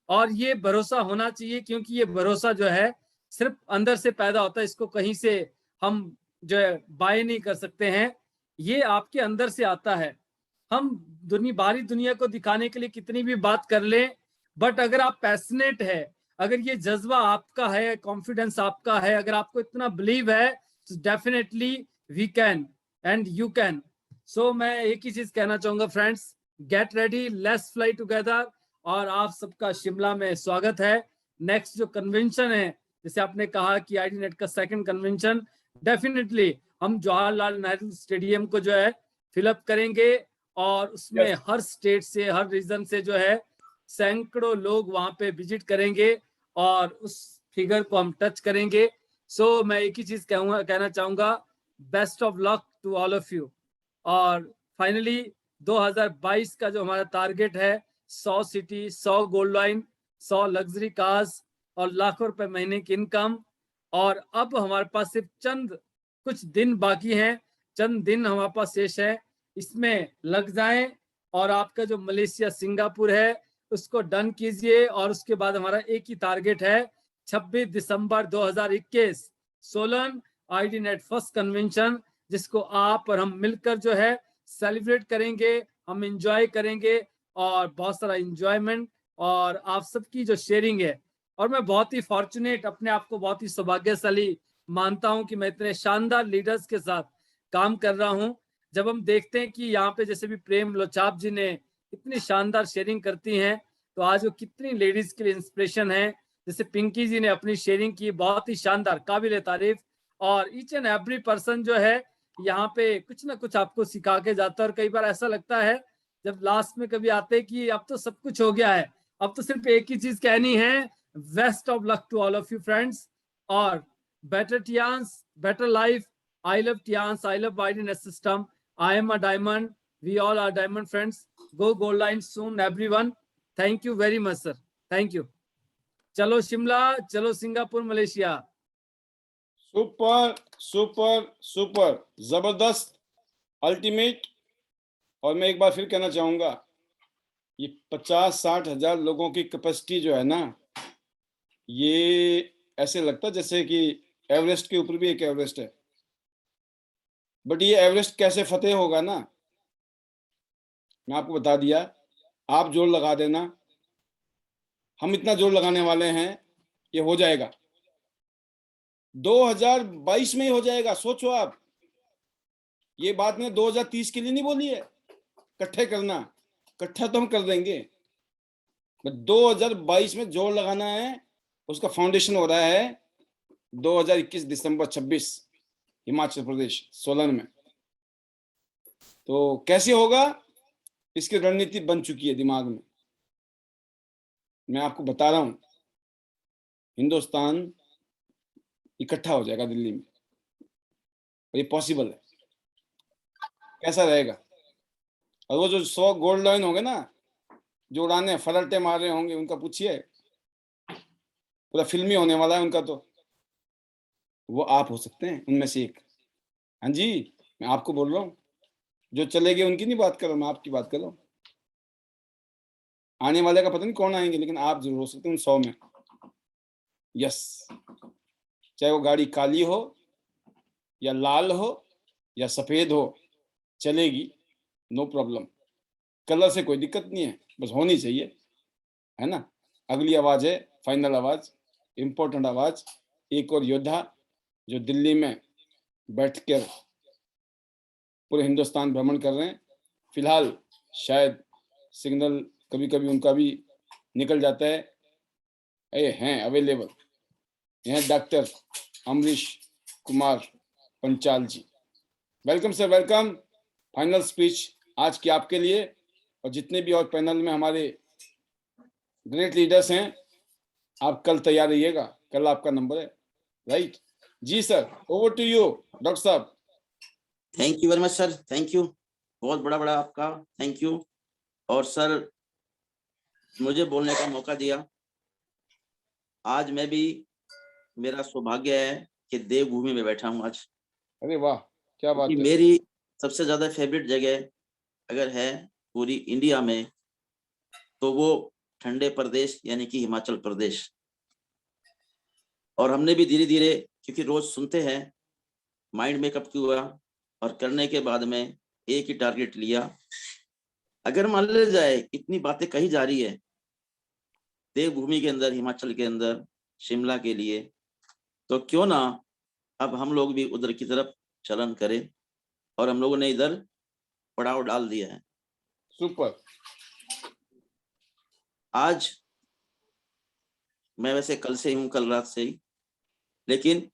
और ये भरोसा होना चाहिए, क्योंकि ये भरोसा जो है सिर्फ अंदर से पैदा होता है, इसको कहीं से हम जो है बाय नहीं कर सकते हैं, ये आपके अंदर से आता है। हम बाहरी दुनिया को दिखाने के लिए कितनी भी बात कर लें, बट अगर आप पैशनेट है, अगर ये जज्बा आपका है, कॉन्फिडेंस आपका है, अगर आपको इतना बिलीव है, तो definitely we can and you can. So मैं एक ही चीज कहना चाहूंगा friends, get ready, let's fly together. और आप सबका शिमला में स्वागत है। नेक्स्ट जो कन्वेंशन है, जैसे आपने कहा कि IDNet का 2nd कन्वेंशन, डेफिनेटली हम जवाहरलाल नेहरू स्टेडियम को जो है फिलअप करेंगे और उसमें हर स्टेट से, हर रीजन से जो है सैकड़ों लोग वहां पे विजिट करेंगे और उस फिगर को हम टच करेंगे। सो मैं एक ही चीज कहना चाहूंगा, best of luck to all of you. और फाइनली 2022 का जो हमारा टारगेट है, 100 city 100 gold line 100 luxury cars और लाखों रुपए महीने की इनकम। और अब हमारे पास सिर्फ कुछ दिन बाकी हैं, चंद दिन हमारे पास शेष है। इसमें लग जाएं और आपका जो मलेशिया सिंगापुर है उसको डन कीजिए। और उसके बाद हमारा एक ही टारगेट है 26 दिसंबर 2021 Solan ID net first convention, जिसको आप और हम मिलकर जो है सेलिब्रेट करेंगे, हम एंजॉय करेंगे और बहुत सारा एंजॉयमेंट और आप सबकी जो शेयरिंग है। और मैं बहुत ही फॉर्चुनेट, अपने आप को बहुत ही सौभाग्यशाली मानता हूं कि मैं इतने शानदार लीडर्स के साथ काम कर रहा हूं। जब हम देखते हैं कि यहाँ पे जैसे भी प्रेम लोचाप जी ने इतनी शानदार शेयरिंग करती हैं, तो आज वो कितनी लेडीज के लिए इंस्पिरेशन है। जैसे पिंकी जी ने अपनी शेयरिंग की, बहुत ही शानदार, काबिल तारीफ। और ईच एंड एवरी पर्सन जो है यहाँ पे कुछ ना कुछ आपको सिखा के जाता है। और कई बार ऐसा लगता है जब लास्ट में कभी आते कि अब तो सब कुछ हो गया है, अब तो सिर्फ एक ही चीज कहनी है, best of luck to all of you friends, और better Tiens, better life. I love Tiens, I love wide system, I am a diamond. We all are diamond friends. Go gold line soon, everyone. Thank you very much, sir. Thank you. चलो शिमला, चलो Singapore, Malaysia. Super super super, जबरदस्त, ultimate. और मैं एक बार फिर कहना चाहूंगा, ये 50-60 हजार लोगों की कैपेसिटी जो है ना, ये ऐसे लगता है जैसे कि एवरेस्ट के ऊपर भी एक एवरेस्ट है। बट ये एवरेस्ट कैसे फतेह होगा ना, मैं आपको बता दिया। आप जोर लगा देना, हम इतना जोर लगाने वाले हैं, ये हो जाएगा 2022 में ही हो जाएगा। सोचो आप, ये बात मैंने 2030 के लिए नहीं बोली है, इकट्ठे करना, इकट्ठा तो हम कर देंगे, बट 2022 में जोर लगाना है। उसका फाउंडेशन हो रहा है 2021 दिसंबर 26 हिमाचल प्रदेश सोलन में। तो कैसे होगा, इसकी रणनीति बन चुकी है दिमाग में। मैं आपको बता रहा हूं, हिंदुस्तान इकट्ठा हो जाएगा दिल्ली में, और ये पॉसिबल है। कैसा रहेगा? और वो जो 100 गोल्ड लाइन होंगे ना, जो उड़ाने फरटे मार रहे होंगे, उनका पूछिए, पूरा फिल्मी होने वाला है उनका। तो वो आप हो सकते हैं उनमें से एक। हाँ जी, मैं आपको बोल रहा हूँ, जो चले गए उनकी नहीं बात कर रहा, मैं आपकी बात कर रहा हूँ। आने वाले का पता नहीं कौन आएंगे, लेकिन आप जरूर हो सकते हैं उन 100 में। यस, चाहे वो गाड़ी काली हो या लाल हो या सफेद हो, चलेगी, नो प्रॉब्लम। कलर से कोई दिक्कत नहीं है, बस होनी चाहिए, है ना। अगली आवाज है फाइनल आवाज, इंपॉर्टेंट आवाज, एक और योद्धा जो दिल्ली में बैठकर पूरे हिंदुस्तान भ्रमण कर रहे हैं। फिलहाल शायद सिग्नल कभी कभी उनका भी निकल जाता है। ये हैं अवेलेबल, यह doctor Amrish Kumar Panchal ji. Welcome sir, welcome. Final speech आज की आपके लिए, और जितने भी और पैनल में हमारे ग्रेट लीडर्स हैं, आप कल तैयार रहिएगा, कल आपका नंबर है, राइट? जी sir, over to you doctor साहब। Thank you very much sir, thank you, बहुत बड़ा आपका थैंक यू। और सर, मुझे बोलने का मौका दिया। आज मैं भी, मेरा सौभाग्य है कि देवभूमि में बैठा हूँ आज। अरे वाह, क्या बात है। मेरी सबसे ज्यादा फेवरेट जगह अगर है पूरी इंडिया में, तो वो ठंडे प्रदेश यानी कि हिमाचल प्रदेश। और हमने भी धीरे धीरे, क्योंकि रोज सुनते हैं, माइंड मेकअप किया और करने के बाद में एक ही टारगेट लिया। अगर मान लिया जाए इतनी बातें कही जा रही है देवभूमि के अंदर, हिमाचल के अंदर, शिमला के लिए, तो क्यों ना अब हम लोग भी उधर की तरफ चलन करें। और हम लोगों ने इधर पड़ाव डाल दिया है। सुपर। आज मैं वैसे कल से हूँ, कल रात से ही, लेकिन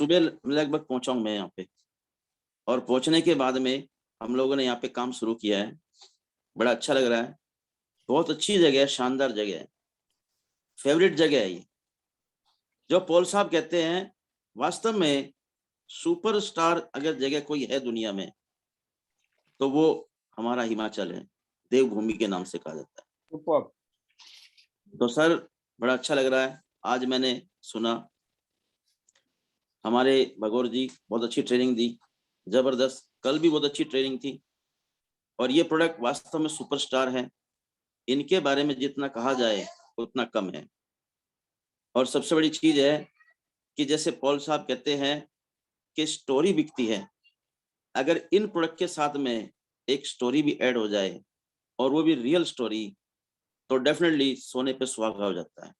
सुबह लगभग पहुंचा हूं मैं यहाँ पे। और पहुंचने के बाद में हम लोगों ने यहाँ पे काम शुरू किया है। बड़ा अच्छा लग रहा है, बहुत अच्छी जगह है, शानदार जगह है, फेवरेट जगह है ये। जो पॉल साहब कहते हैं, वास्तव में सुपरस्टार अगर जगह कोई है दुनिया में, तो वो हमारा हिमाचल है, देवभूमि के नाम से कहा जाता है। सुपर। तो सर, बड़ा अच्छा लग रहा है। आज मैंने सुना हमारे भगौर जी बहुत अच्छी ट्रेनिंग दी, जबरदस्त। कल भी बहुत अच्छी ट्रेनिंग थी और ये प्रोडक्ट वास्तव में सुपरस्टार है। इनके बारे में जितना कहा जाए उतना कम है। और सबसे बड़ी चीज है कि जैसे पॉल साहब कहते हैं कि स्टोरी बिकती है, अगर इन प्रोडक्ट के साथ में एक स्टोरी भी ऐड हो जाए और वो भी रियल स्टोरी, तो डेफिनेटली सोने पे सुहागा हो जाता है।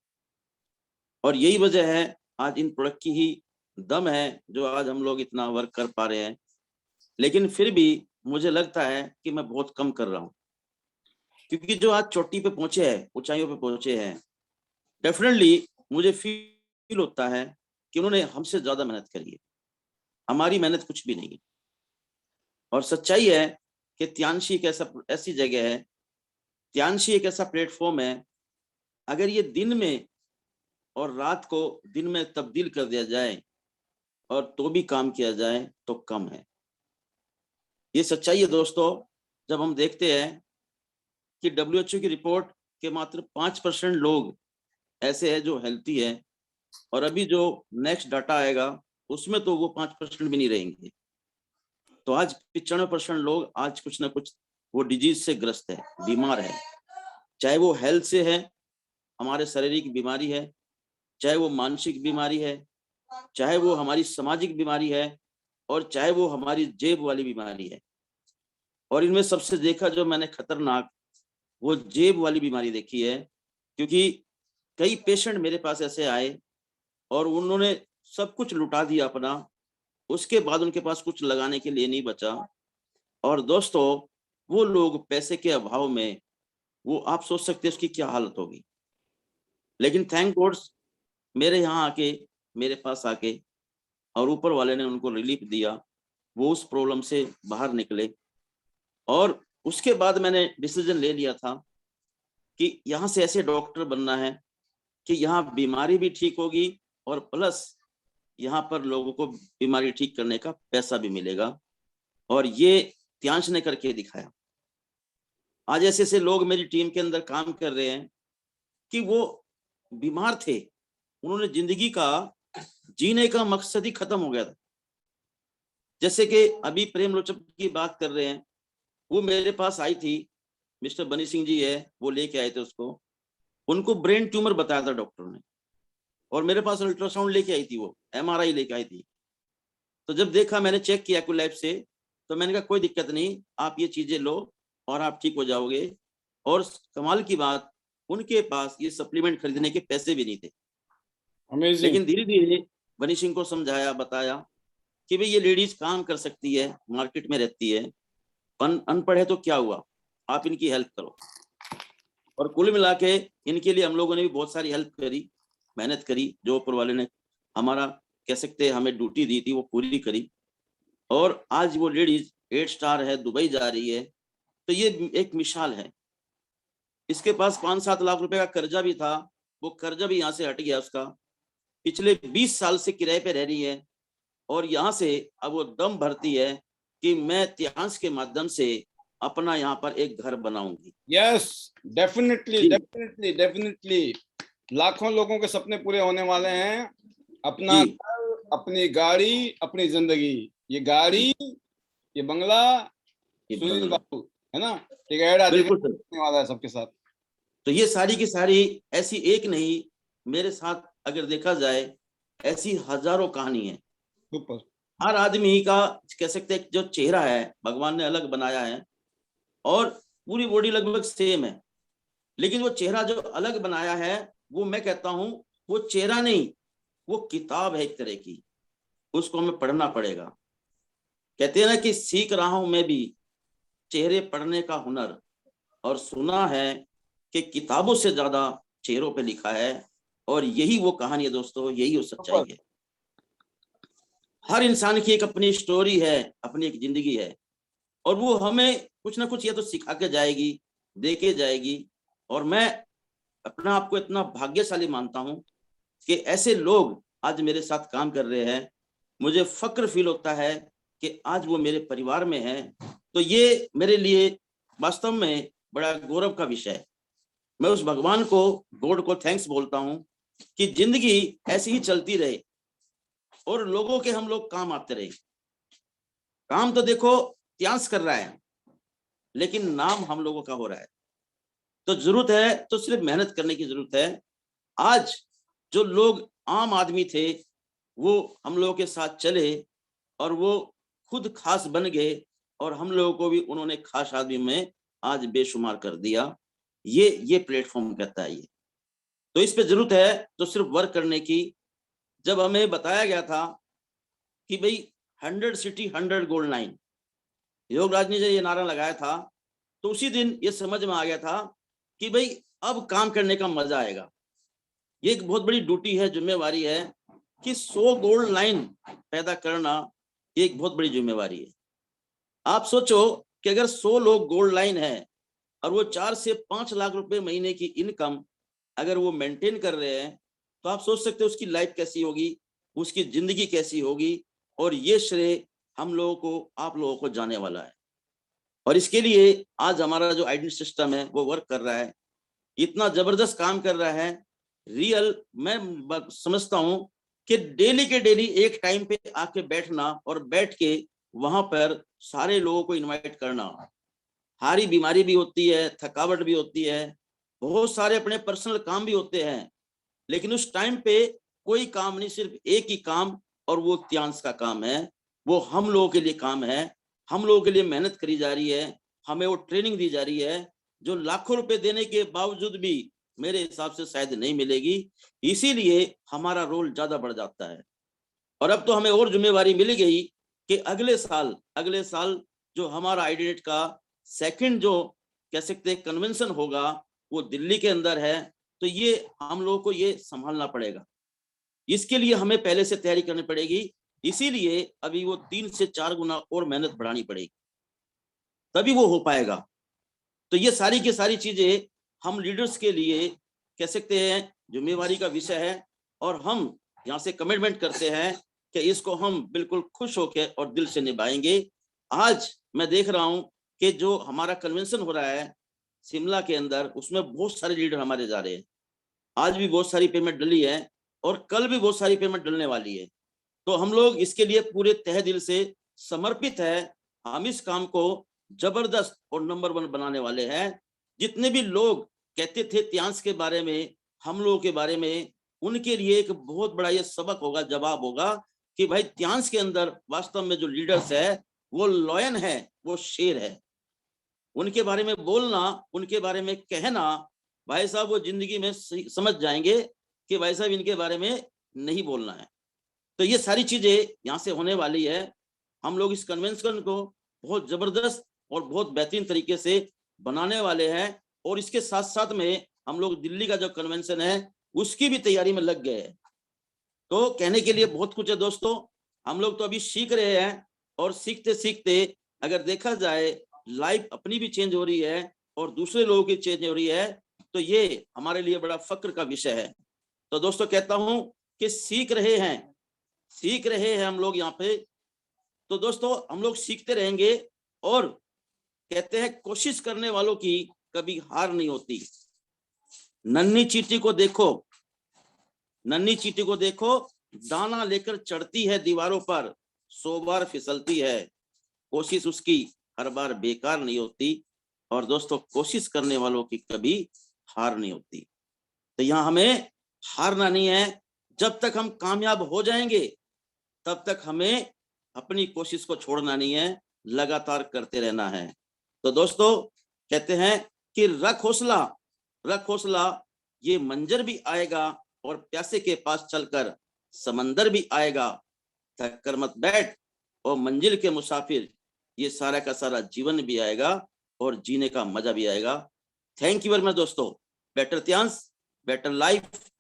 और यही वजह है आज इन प्रोडक्ट की ही दम है जो आज हम लोग इतना वर्क कर पा रहे हैं। लेकिन फिर भी मुझे लगता है कि मैं बहुत कम कर रहा हूँ, क्योंकि जो आज चोटी पे पहुंचे हैं, ऊंचाइयों पे पहुंचे हैं, डेफिनेटली मुझे फील होता है कि उन्होंने हमसे ज्यादा मेहनत करी है, हमारी मेहनत कुछ भी नहीं है। और सच्चाई है कि त्यांशी एक ऐसी जगह है, त्यांशी एक ऐसा प्लेटफॉर्म है, अगर ये दिन में और रात को दिन में तब्दील कर दिया जाए और तो भी काम किया जाए तो कम है। ये सच्चाई है दोस्तों। जब हम देखते हैं कि WHO की रिपोर्ट के मात्र 5% लोग ऐसे हैं जो हेल्थी है, और अभी जो नेक्स्ट डाटा आएगा उसमें तो वो 5% भी नहीं रहेंगे। तो आज 95% लोग आज कुछ ना कुछ वो डिजीज से ग्रस्त है, बीमार है, चाहे वो हेल्थ से है, हमारे शारीरिक बीमारी है, चाहे वो मानसिक बीमारी है, चाहे वो हमारी सामाजिक बीमारी है, और चाहे वो हमारी जेब वाली बीमारी है। और इनमें सबसे देखा जो मैंने खतरनाक, वो जेब वाली बीमारी देखी है, क्योंकि कई पेशेंट मेरे पास ऐसे आए और उन्होंने सब कुछ लुटा दिया अपना, उसके बाद उनके पास कुछ लगाने के लिए नहीं बचा। और दोस्तों वो लोग पैसे के अभाव में, वो आप सोच सकते हैं उसकी क्या हालत होगी। लेकिन थैंक गॉड मेरे यहाँ आके, मेरे पास आके, और ऊपर वाले ने उनको रिलीफ दिया, वो उस प्रॉब्लम से बाहर निकले। और उसके बाद मैंने डिसीजन ले लिया था कि यहाँ से ऐसे डॉक्टर बनना है कि यहाँ बीमारी भी ठीक होगी और प्लस यहाँ पर लोगों को बीमारी ठीक करने का पैसा भी मिलेगा। और ये त्यांश ने करके दिखाया। आज ऐसे ऐसे लोग मेरी टीम के अंदर काम कर रहे हैं कि वो बीमार थे, उन्होंने जिंदगी का जीने का मकसद ही खत्म हो गया था। जैसे कि अभी प्रेम लोचन की बात कर रहे हैं, वो मेरे पास आई थी, मिस्टर बनी सिंह जी है, वो लेके आए थे उसको, उनको ब्रेन ट्यूमर बताया था डॉक्टर ने, और मेरे पास अल्ट्रासाउंड लेके आई थी, वो MRI लेके आई थी। तो जब देखा, मैंने चेक किया एक्यूलैब से, तो मैंने कहा कोई दिक्कत नहीं, आप ये चीजें लो और आप ठीक हो जाओगे। और कमाल की बात, उनके पास ये सप्लीमेंट खरीदने के पैसे भी नहीं थे। Amazing. लेकिन धीरे धीरे बनी सिंह को समझाया, बताया कि भाई ये लेडीज काम कर सकती है, मार्केट में रहती है, अनपढ़ है तो क्या हुआ, आप इनकी हेल्प करो। और कुल मिला के इनके लिए हम लोगों ने भी बहुत सारी हेल्प करी, मेहनत करी, जो ऊपर वाले ने हमारा कह सकते हैं हमें ड्यूटी दी थी वो पूरी करी। और आज वो लेडीज 8 स्टार है, दुबई जा रही है। तो ये एक मिसाल है। इसके पास 5-7 लाख रुपए का कर्जा भी था, वो कर्जा भी यहाँ से हट गया उसका। पिछले 20 साल से किराए पे रह रही है, और यहाँ से अब वो दम भरती है कि मैं त्यांश के माध्यम से अपना यहाँ पर एक घर बनाऊंगी। Yes, definitely, जी। definitely, definitely. लाखों लोगों के सपने पूरे होने वाले हैं। अपना जी। घर, अपनी गाड़ी, अपनी जिंदगी। ये गाड़ी, ये बंगला, ये सुनील बंगला। बाबू है ना, एक ऐड आज बिल्कुल सर। होने वाला है सबके साथ। तो ये सारी की सारी ऐसी एक नहीं, मेरे साथ अगर देखा जाए ऐसी हजारों कहानी है। सुपर। हर आदमी का कह सकते हैं जो चेहरा है भगवान ने अलग बनाया है, और पूरी बॉडी लगभग सेम है, लेकिन वो चेहरा जो अलग बनाया है, वो मैं कहता हूं वो चेहरा नहीं, वो किताब है एक तरह की, उसको हमें पढ़ना पड़ेगा। कहते हैं ना कि सीख रहा हूं मैं भी चेहरे पढ़ने का हुनर, और सुना है कि किताबों से ज्यादा चेहरों पे लिखा है। और यही वो कहानी है दोस्तों, यही वो सच्चाई है। हर इंसान की एक अपनी स्टोरी है, अपनी एक जिंदगी है, और वो हमें कुछ ना कुछ या तो सिखा के जाएगी, दे के जाएगी। और मैं अपना आपको इतना भाग्यशाली मानता हूं कि ऐसे लोग आज मेरे साथ काम कर रहे हैं। मुझे फक्र फील होता है कि आज वो मेरे परिवार में है। तो ये मेरे लिए वास्तव में बड़ा गौरव का विषय है। मैं उस भगवान को, गॉड को थैंक्स बोलता हूं कि जिंदगी ऐसी ही चलती रहे और लोगों के हम लोग काम आते रहे। काम तो देखो त्यांस कर रहा है, लेकिन नाम हम लोगों का हो रहा है। तो जरूरत है तो सिर्फ मेहनत करने की जरूरत है। आज जो लोग आम आदमी थे वो हम लोगों के साथ चले और वो खुद खास बन गए और हम लोगों को भी उन्होंने खास आदमी में आज बेशुमार कर दिया। ये प्लेटफॉर्म कहता है ये। तो इस पे जरूरत है तो सिर्फ वर्क करने की। जब हमें बताया गया था कि भाई 100 सिटी 100 गोल्ड लाइन, योगराज ने जो ये नारा लगाया था, तो उसी दिन ये समझ में आ गया था कि भाई अब काम करने का मजा आएगा। ये एक बहुत बड़ी ड्यूटी है, जिम्मेवारी है कि 100 गोल्ड लाइन पैदा करना एक बहुत बड़ी जिम्मेवारी है। आप सोचो कि अगर 100 लोग गोल्ड लाइन है और वो 4 से 5 लाख रुपए महीने की इनकम अगर वो मेंटेन कर रहे हैं, तो आप सोच सकते हो उसकी लाइफ कैसी होगी, उसकी जिंदगी कैसी होगी। और ये श्रेय हम लोगों को, आप लोगों को जाने वाला है। और इसके लिए आज हमारा जो आइडेंटिटी सिस्टम है वो वर्क कर रहा है, इतना जबरदस्त काम कर रहा है। रियल मैं समझता हूं कि डेली के डेली एक टाइम पे आके बैठना और बैठ के वहां पर सारे लोगों को इनवाइट करना। हारी बीमारी भी होती है, थकावट भी होती है, बहुत सारे अपने पर्सनल काम भी होते हैं, लेकिन उस टाइम पे कोई काम नहीं, सिर्फ एक ही काम, और वो त्यांस का काम है। वो हम लोगों के लिए काम है, हम लोगों के लिए मेहनत करी जा रही है, हमें वो ट्रेनिंग दी जा रही है जो लाखों रुपए देने के बावजूद भी मेरे हिसाब से शायद नहीं मिलेगी। इसीलिए हमारा रोल ज्यादा बढ़ जाता है। और अब तो हमें और जिम्मेवारी मिल गई कि अगले साल जो हमारा आइडेंटिटी का सेकंड जो कह सकते हैं कन्वेंशन होगा वो दिल्ली के अंदर है। तो ये हम लोगों को ये संभालना पड़ेगा, इसके लिए हमें पहले से तैयारी करनी पड़ेगी। इसीलिए अभी वो 3 से 4 गुना और मेहनत बढ़ानी पड़ेगी, तभी वो हो पाएगा। तो ये सारी की सारी चीजें हम लीडर्स के लिए कह सकते हैं जिम्मेवारी का विषय है, और हम यहाँ से कमिटमेंट करते हैं कि इसको हम बिल्कुल खुश होकर और दिल से निभाएंगे। आज मैं देख रहा हूं कि जो हमारा कन्वेंशन हो रहा है शिमला के अंदर, उसमें बहुत सारे लीडर हमारे जा रहे हैं। आज भी बहुत सारी पेमेंट डली है और कल भी बहुत सारी पेमेंट डलने वाली है। तो हम लोग इसके लिए पूरे तहे दिल से समर्पित है। हम इस काम को जबरदस्त और नंबर 1 बनाने वाले हैं। जितने भी लोग कहते थे त्यांस के बारे में, हम लोगों के बारे में, उनके लिए एक बहुत बड़ा ये सबक होगा, जवाब होगा कि भाई त्यांस के अंदर वास्तव में जो लीडर्स है वो लॉयन है, वो शेर है। उनके बारे में बोलना, उनके बारे में कहना, भाई साहब वो जिंदगी में समझ जाएंगे कि भाई साहब इनके बारे में नहीं बोलना है। तो ये सारी चीजें यहाँ से होने वाली है। हम लोग इस कन्वेंशन को बहुत जबरदस्त और बहुत बेहतरीन तरीके से बनाने वाले हैं, और इसके साथ साथ में हम लोग दिल्ली का जो कन्वेंशन है उसकी भी तैयारी में लग गए हैं। तो कहने के लिए बहुत कुछ है दोस्तों। हम लोग तो अभी सीख रहे हैं, और सीखते सीखते अगर देखा जाए लाइफ अपनी भी चेंज हो रही है और दूसरे लोगों की चेंज हो रही है, तो ये हमारे लिए बड़ा फक्र का विषय है। तो दोस्तों कहता हूं कि सीख रहे हैं हम लोग यहाँ पे। तो दोस्तों हम लोग सीखते रहेंगे, और कहते हैं कोशिश करने वालों की कभी हार नहीं होती। नन्ही चींटी को देखो, दाना लेकर चढ़ती है दीवारों पर, 100 बार फिसलती है, कोशिश उसकी हर बार बेकार नहीं होती। और दोस्तों कोशिश करने वालों की कभी हार नहीं होती। तो यहाँ हमें हारना नहीं है। जब तक हम कामयाब हो जाएंगे तब तक हमें अपनी कोशिश को छोड़ना नहीं है, लगातार करते रहना है। तो दोस्तों कहते हैं कि रख हौसला, ये मंजर भी आएगा और प्यासे के पास चलकर समंदर भी आएगा। थक कर मत बैठ और मंजिल के मुसाफिर, ये सारा का सारा जीवन भी आएगा और जीने का मजा भी आएगा। थैंक यू वेरी मच दोस्तों। Better Tiens, better life.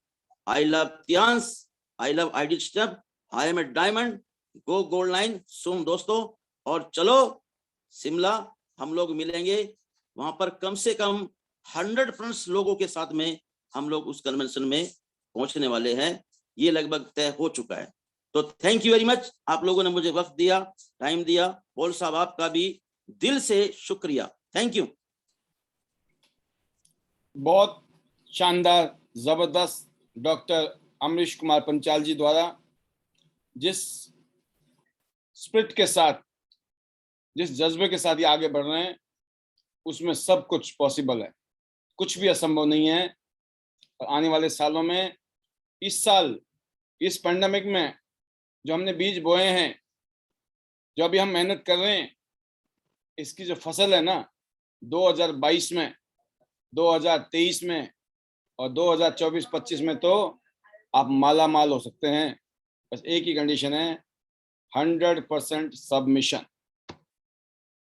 I love Tiens, I love identity step, I am a diamond, go gold line soon दोस्तों। और चलो शिमला हम लोग मिलेंगे वहां पर, कम से कम 100% लोगों के साथ में हम लोग उस कन्वेंशन में पहुंचने वाले हैं। ये लगभग तय हो चुका है। तो थैंक यू वेरी मच, आप लोगों ने मुझे वक्त दिया, टाइम दिया। पॉल साहब आपका भी दिल से शुक्रिया, थैंक यू। बहुत शानदार, जबरदस्त डॉक्टर अमरीश कुमार पंचाल जी द्वारा जिस स्पिरिट के साथ जिस जज्बे के साथ ये आगे बढ़ रहे हैं उसमें सब कुछ पॉसिबल है, कुछ भी असंभव नहीं है। और आने वाले सालों में, इस साल इस पैंडेमिक में जो हमने बीज बोए हैं, जो अभी हम मेहनत कर रहे हैं, इसकी जो फसल है ना 2022 में, 2023 में और 2024-25 में तो आप माला माल हो सकते हैं। बस एक ही कंडीशन है, 100% सबमिशन।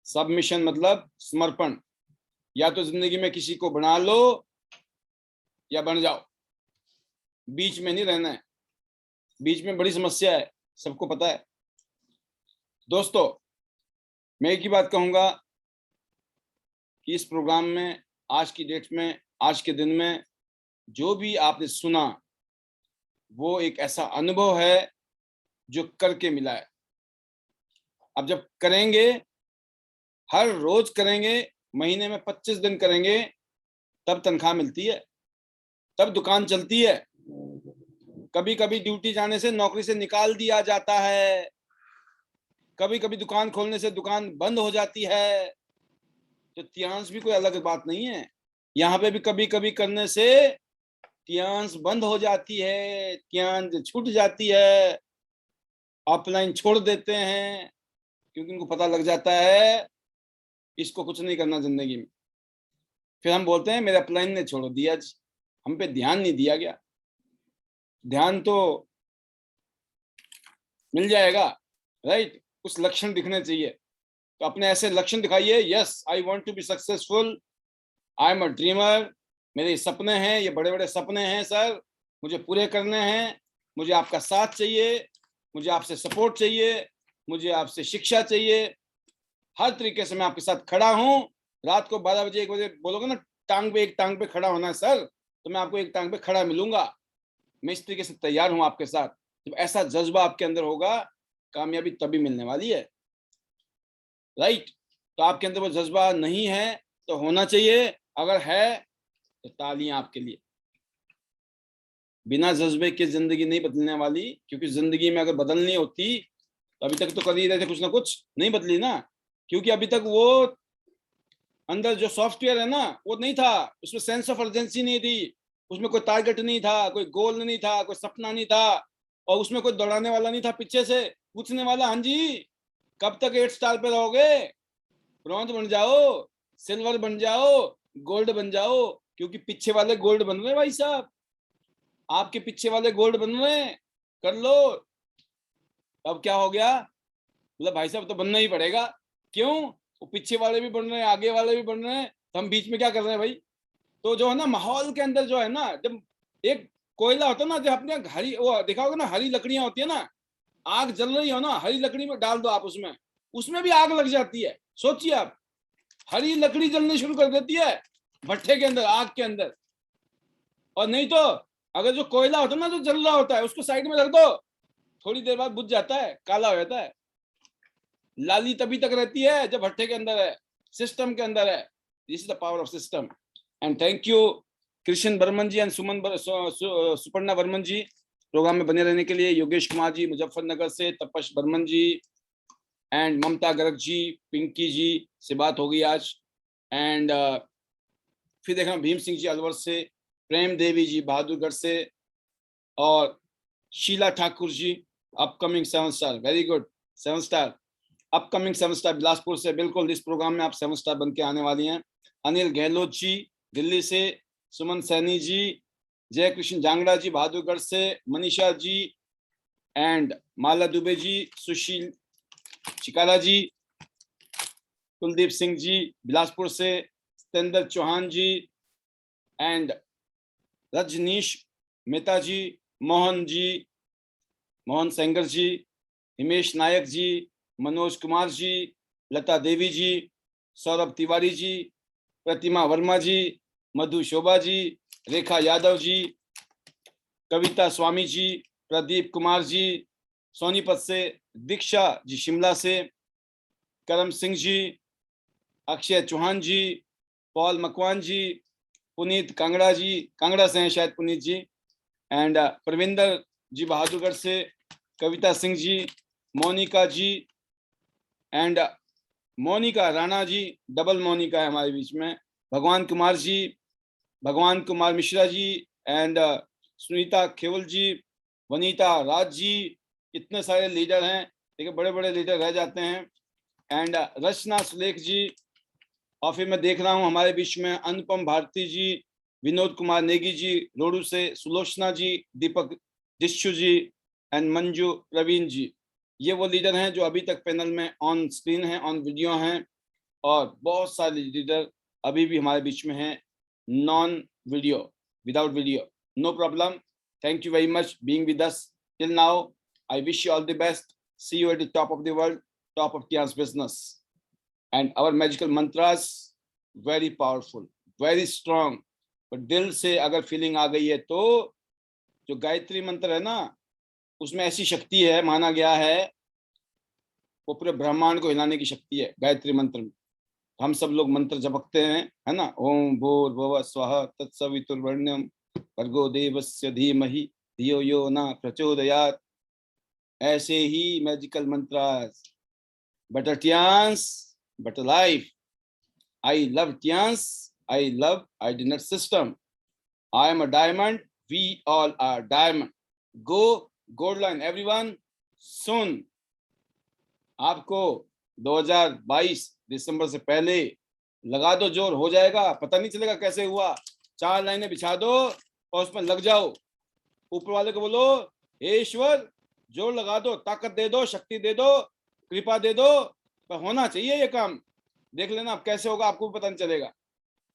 सबमिशन मतलब समर्पण। या तो जिंदगी में किसी को बना लो या बन जाओ, बीच में नहीं रहना है। बीच में बड़ी समस्या है, सबको पता है। दोस्तों, मैं एक ही बात कहूंगा कि इस प्रोग्राम में, आज की डेट में, आज के दिन में जो भी आपने सुना वो एक ऐसा अनुभव है जो करके मिला है। अब जब करेंगे, हर रोज करेंगे, महीने में 25 दिन करेंगे, तब तनख्वाह मिलती है, तब दुकान चलती है। कभी कभी ड्यूटी जाने से नौकरी से निकाल दिया जाता है, कभी कभी दुकान खोलने से दुकान बंद हो जाती है। तो तियांश भी कोई अलग बात नहीं है। यहाँ पे भी कभी कभी करने से तियांश बंद हो जाती है, तियांश छूट जाती है, ऑफलाइन छोड़ देते हैं, क्योंकि उनको पता लग जाता है इसको कुछ नहीं करना जिंदगी में। फिर हम बोलते हैं मेरे अपलाइन ने छोड़ दिया, हम पे ध्यान नहीं दिया गया। ध्यान तो मिल जाएगा, राइट? कुछ लक्षण दिखने चाहिए, तो अपने ऐसे लक्षण दिखाइए। Yes, I want to be successful, I am a dreamer, मेरे सपने हैं, ये बड़े बड़े सपने हैं सर, मुझे पूरे करने हैं। मुझे आपका साथ चाहिए, मुझे आपसे सपोर्ट चाहिए, मुझे आपसे शिक्षा चाहिए। हर तरीके से मैं आपके साथ खड़ा हूं। रात को 12 बजे 1 बजे बोलोगे ना टांग पे, एक टांग पे खड़ा होना है सर, तो मैं आपको एक टांग पे खड़ा मिलूंगा। मैं इस तरीके से तैयार हूं आपके साथ। जब ऐसा जज्बा आपके अंदर होगा, कामयाबी तभी मिलने वाली है, राइट? तो आपके अंदर वो जज्बा नहीं है तो होना चाहिए। अगर है तो तालियां आपके लिए। बिना जज्बे के जिंदगी नहीं बदलने वाली, क्योंकि जिंदगी में अगर बदलनी होती तो अभी तक तो कर ही रहे थे कुछ ना कुछ, नहीं बदली ना, क्योंकि अभी तक वो अंदर जो सॉफ्टवेयर है ना वो नहीं था, उसमें सेंस ऑफ अर्जेंसी नहीं थी, उसमें कोई टारगेट नहीं था, कोई गोल नहीं था, कोई सपना नहीं था, और उसमें कोई दौड़ाने वाला नहीं था पीछे से पूछने वाला, हाँ जी कब तक 8 स्टार पे रहोगे, ब्रॉन्ज बन जाओ, सिल्वर बन जाओ, गोल्ड बन जाओ। क्योंकि पीछे वाले गोल्ड बन रहे भाई साहब, आपके पीछे वाले गोल्ड बन रहे, कर लो। अब क्या हो गया, मतलब भाई साहब तो बनना ही पड़ेगा। क्यों? वो पीछे वाले भी बन रहे हैं, आगे वाले भी बन रहे हैं, तो हम बीच में क्या कर रहे हैं भाई? तो जो है ना माहौल के अंदर जो है ना, जब एक कोयला होता है ना, जो अपने हरी, वो देखा होगा ना, हरी लकड़ियां होती है ना, आग जल रही हो ना, हरी लकड़ी में डाल दो आप, उसमें भी आग लग जाती है। सोचिए आप, हरी लकड़ी जलनी शुरू कर देती है भट्ठे के अंदर, आग के अंदर। और नहीं तो अगर जो कोयला होता है ना, जो जल रहा होता है, उसको साइड में रख दो, थोड़ी देर बाद बुझ जाता है, काला हो जाता है। लाली तभी तक रहती है जब भट्ठे के अंदर है, सिस्टम के अंदर है। This is the power of system. And thank you Krishna Barman ji and Suparna Barman ji programme में बने रहने के लिए। योगेश कुमार जी मुजफ्फरनगर से, तपस बर्मन जी एंड ममता गर्ग जी, पिंकी जी से बात होगी आज। एंड फिर देखना भीम सिंह जी अलवर से, प्रेम देवी जी बहादुरगढ़ से, और Sheela Thakur ji upcoming 7 star, very good 7 star, upcoming 7 star Bilaspur से। बिल्कुल इस प्रोग्राम में आप 7 स्टार बन के आने वाली हैं। अनिल गहलोत जी दिल्ली से, सुमन सैनी जी, जय कृष्ण जांगड़ा जी बहादुरगढ़ से, मनीषा जी एंड माला दुबे जी, सुशील चिकाला जी, कुलदीप सिंह जी बिलासपुर से, सतेंद्र चौहान जी एंड रजनीश मेहता जी, मोहन जी, मोहन सेंगर जी, हिमेश नायक जी, मनोज कुमार जी, लता देवी जी, सौरभ तिवारी जी, प्रतिमा वर्मा जी, मधु शोभा जी, रेखा यादव जी, कविता स्वामी जी, प्रदीप कुमार जी सोनीपत से, दीक्षा जी शिमला से, करम सिंह जी, अक्षय चौहान जी, पॉल मकवान जी, पुनीत कांगड़ा जी, कांगड़ा से हैं शायद पुनीत जी, एंड प्रविंदर जी बहादुरगढ़ से, कविता सिंह जी, मोनिका जी एंड मोनिका राणा जी, डबल मोनिका है हमारे बीच में, भगवान कुमार जी, भगवान कुमार मिश्रा जी एंड सुनीता खेवल जी, वनीता राज जी, इतने सारे लीडर हैं, देखिए बड़े बड़े लीडर रह जाते हैं। एंड रचना सुलेख जी, और फिर मैं देख रहा हूँ हमारे बीच में अनुपम भारती जी, विनोद कुमार नेगी जी, रोडू से सुलोचना जी, दीपक डिश्चू जी एंड मंजू प्रवीण जी। ये वो लीडर हैं जो अभी तक पैनल में ऑन स्क्रीन हैं, ऑन वीडियो हैं, और बहुत सारे लीडर अभी भी हमारे बीच में हैं non video, without video. No problem, thank you very much being with us till now. I wish you all the best, see you at the top of the world, top of Tian's business, and our magical mantras very powerful, very strong। पर दिल से अगर feeling आ गई है तो जो गायत्री मंत्र है ना, उसमें ऐसी शक्ति है, माना गया है वो पूरे ब्रह्मांड को हिलाने की शक्ति है गायत्री मंत्र में। हम सब लोग मंत्र जपकते हैं, है ना, ओम भूर्भुवः स्वः तत्सवितुर्वरेण्यं भर्गो देवस्य धीमहि धियो यो न प्रचोदयात्। ऐसे ही magical mantras, better Tian's, better life। I love Tian's, I love IDNet system। I am a diamond, we all are diamond। Go gold line everyone soon। आपको 2022 दिसंबर से पहले लगा दो जोर, हो जाएगा, पता नहीं चलेगा कैसे हुआ। 4 लाइनें बिछा दो और उसमें लग जाओ। ऊपर वाले को बोलो, हे ईश्वर जोर लगा दो, ताकत दे दो, शक्ति दे दो, कृपा दे दो, पर होना चाहिए ये काम। देख लेना अब कैसे होगा, आपको पता नहीं चलेगा।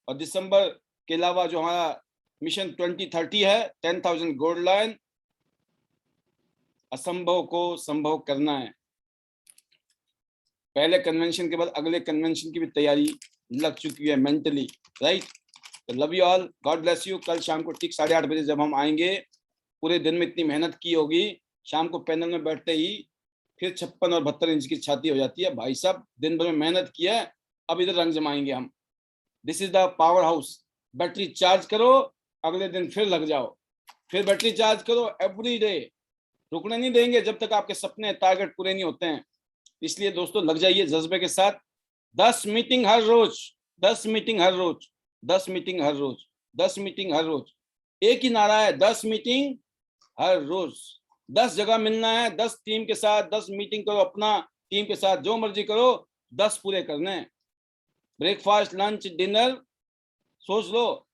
और दिसंबर के अलावा जो हमारा मिशन 2030 है, 10,000 गोल्ड लाइन, असंभव को संभव करना है। पहले कन्वेंशन के बाद अगले कन्वेंशन की भी तैयारी लग चुकी है मेंटली, राइट। तो love you all, God bless you. कल शाम को ठीक 8:30 बजे जब हम आएंगे, पूरे दिन में इतनी मेहनत की होगी, शाम को पैनल में बैठते ही फिर 56 और 72 इंच की छाती हो जाती है। भाई साहब दिन भर में मेहनत किया है, अब इधर रंग जमाएंगे हम। This is the power house. Battery charge करो, अगले दिन फिर लग जाओ, फिर बैटरी चार्ज करो, एवरी डे। रुकने नहीं देंगे जब तक आपके सपने टारगेट पूरे नहीं होते हैं। इसलिए दोस्तों लग जाइए जज्बे के साथ। 10 मीटिंग हर रोज, 10 मीटिंग हर रोज, 10 मीटिंग हर रोज, 10 मीटिंग हर रोज। एक ही नारा है, 10 मीटिंग हर रोज। 10 जगह मिलना है, 10 टीम के साथ, 10 मीटिंग करो अपना टीम के साथ, जो मर्जी करो, 10 पूरे करने हैं। ब्रेकफास्ट, लंच, डिनर सोच लो,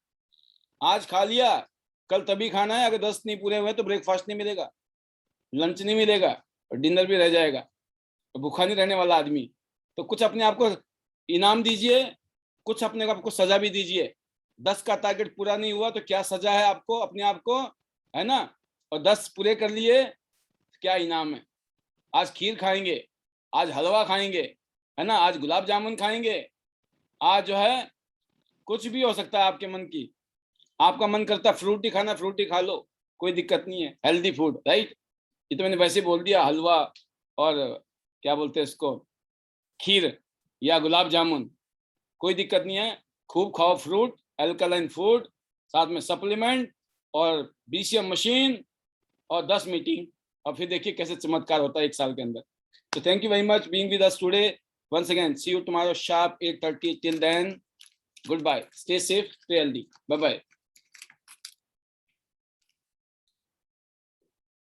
आज खा लिया, कल तभी खाना है। अगर 10 नहीं पूरे हुए तो ब्रेकफास्ट नहीं मिलेगा, लंच नहीं मिलेगा और डिनर भी रह जाएगा। तो भूखा नहीं रहने वाला आदमी। तो कुछ अपने आप को इनाम दीजिए, कुछ अपने आप को सजा भी दीजिए। 10 का टारगेट पूरा नहीं हुआ तो क्या सजा है आपको, अपने आप को, है ना, और 10 पूरे कर लिए, क्या इनाम है। आज खीर खाएंगे, आज हलवा खाएंगे, है ना, आज गुलाब जामुन खाएंगे, आज जो है कुछ भी हो सकता है आपके मन की। आपका मन करता है फ्रूटी खाना, फ्रूटी खा लो, कोई दिक्कत नहीं है, हेल्दी फूड, राइट। ये तो मैंने वैसे बोल दिया, हलवा और क्या बोलते हैं इसको, खीर या गुलाब जामुन, कोई दिक्कत नहीं है। खूब खाओ फ्रूट, एल्कलाइन फूड, साथ में सप्लीमेंट और BCM मशीन और 10 मीटिंग, और फिर देखिए कैसे चमत्कार होता है 1 साल के अंदर। तो thank you very much being with us today once again। See you tomorrow sharp 8:30। Till then, goodbye, stay safe, stay healthy, bye bye।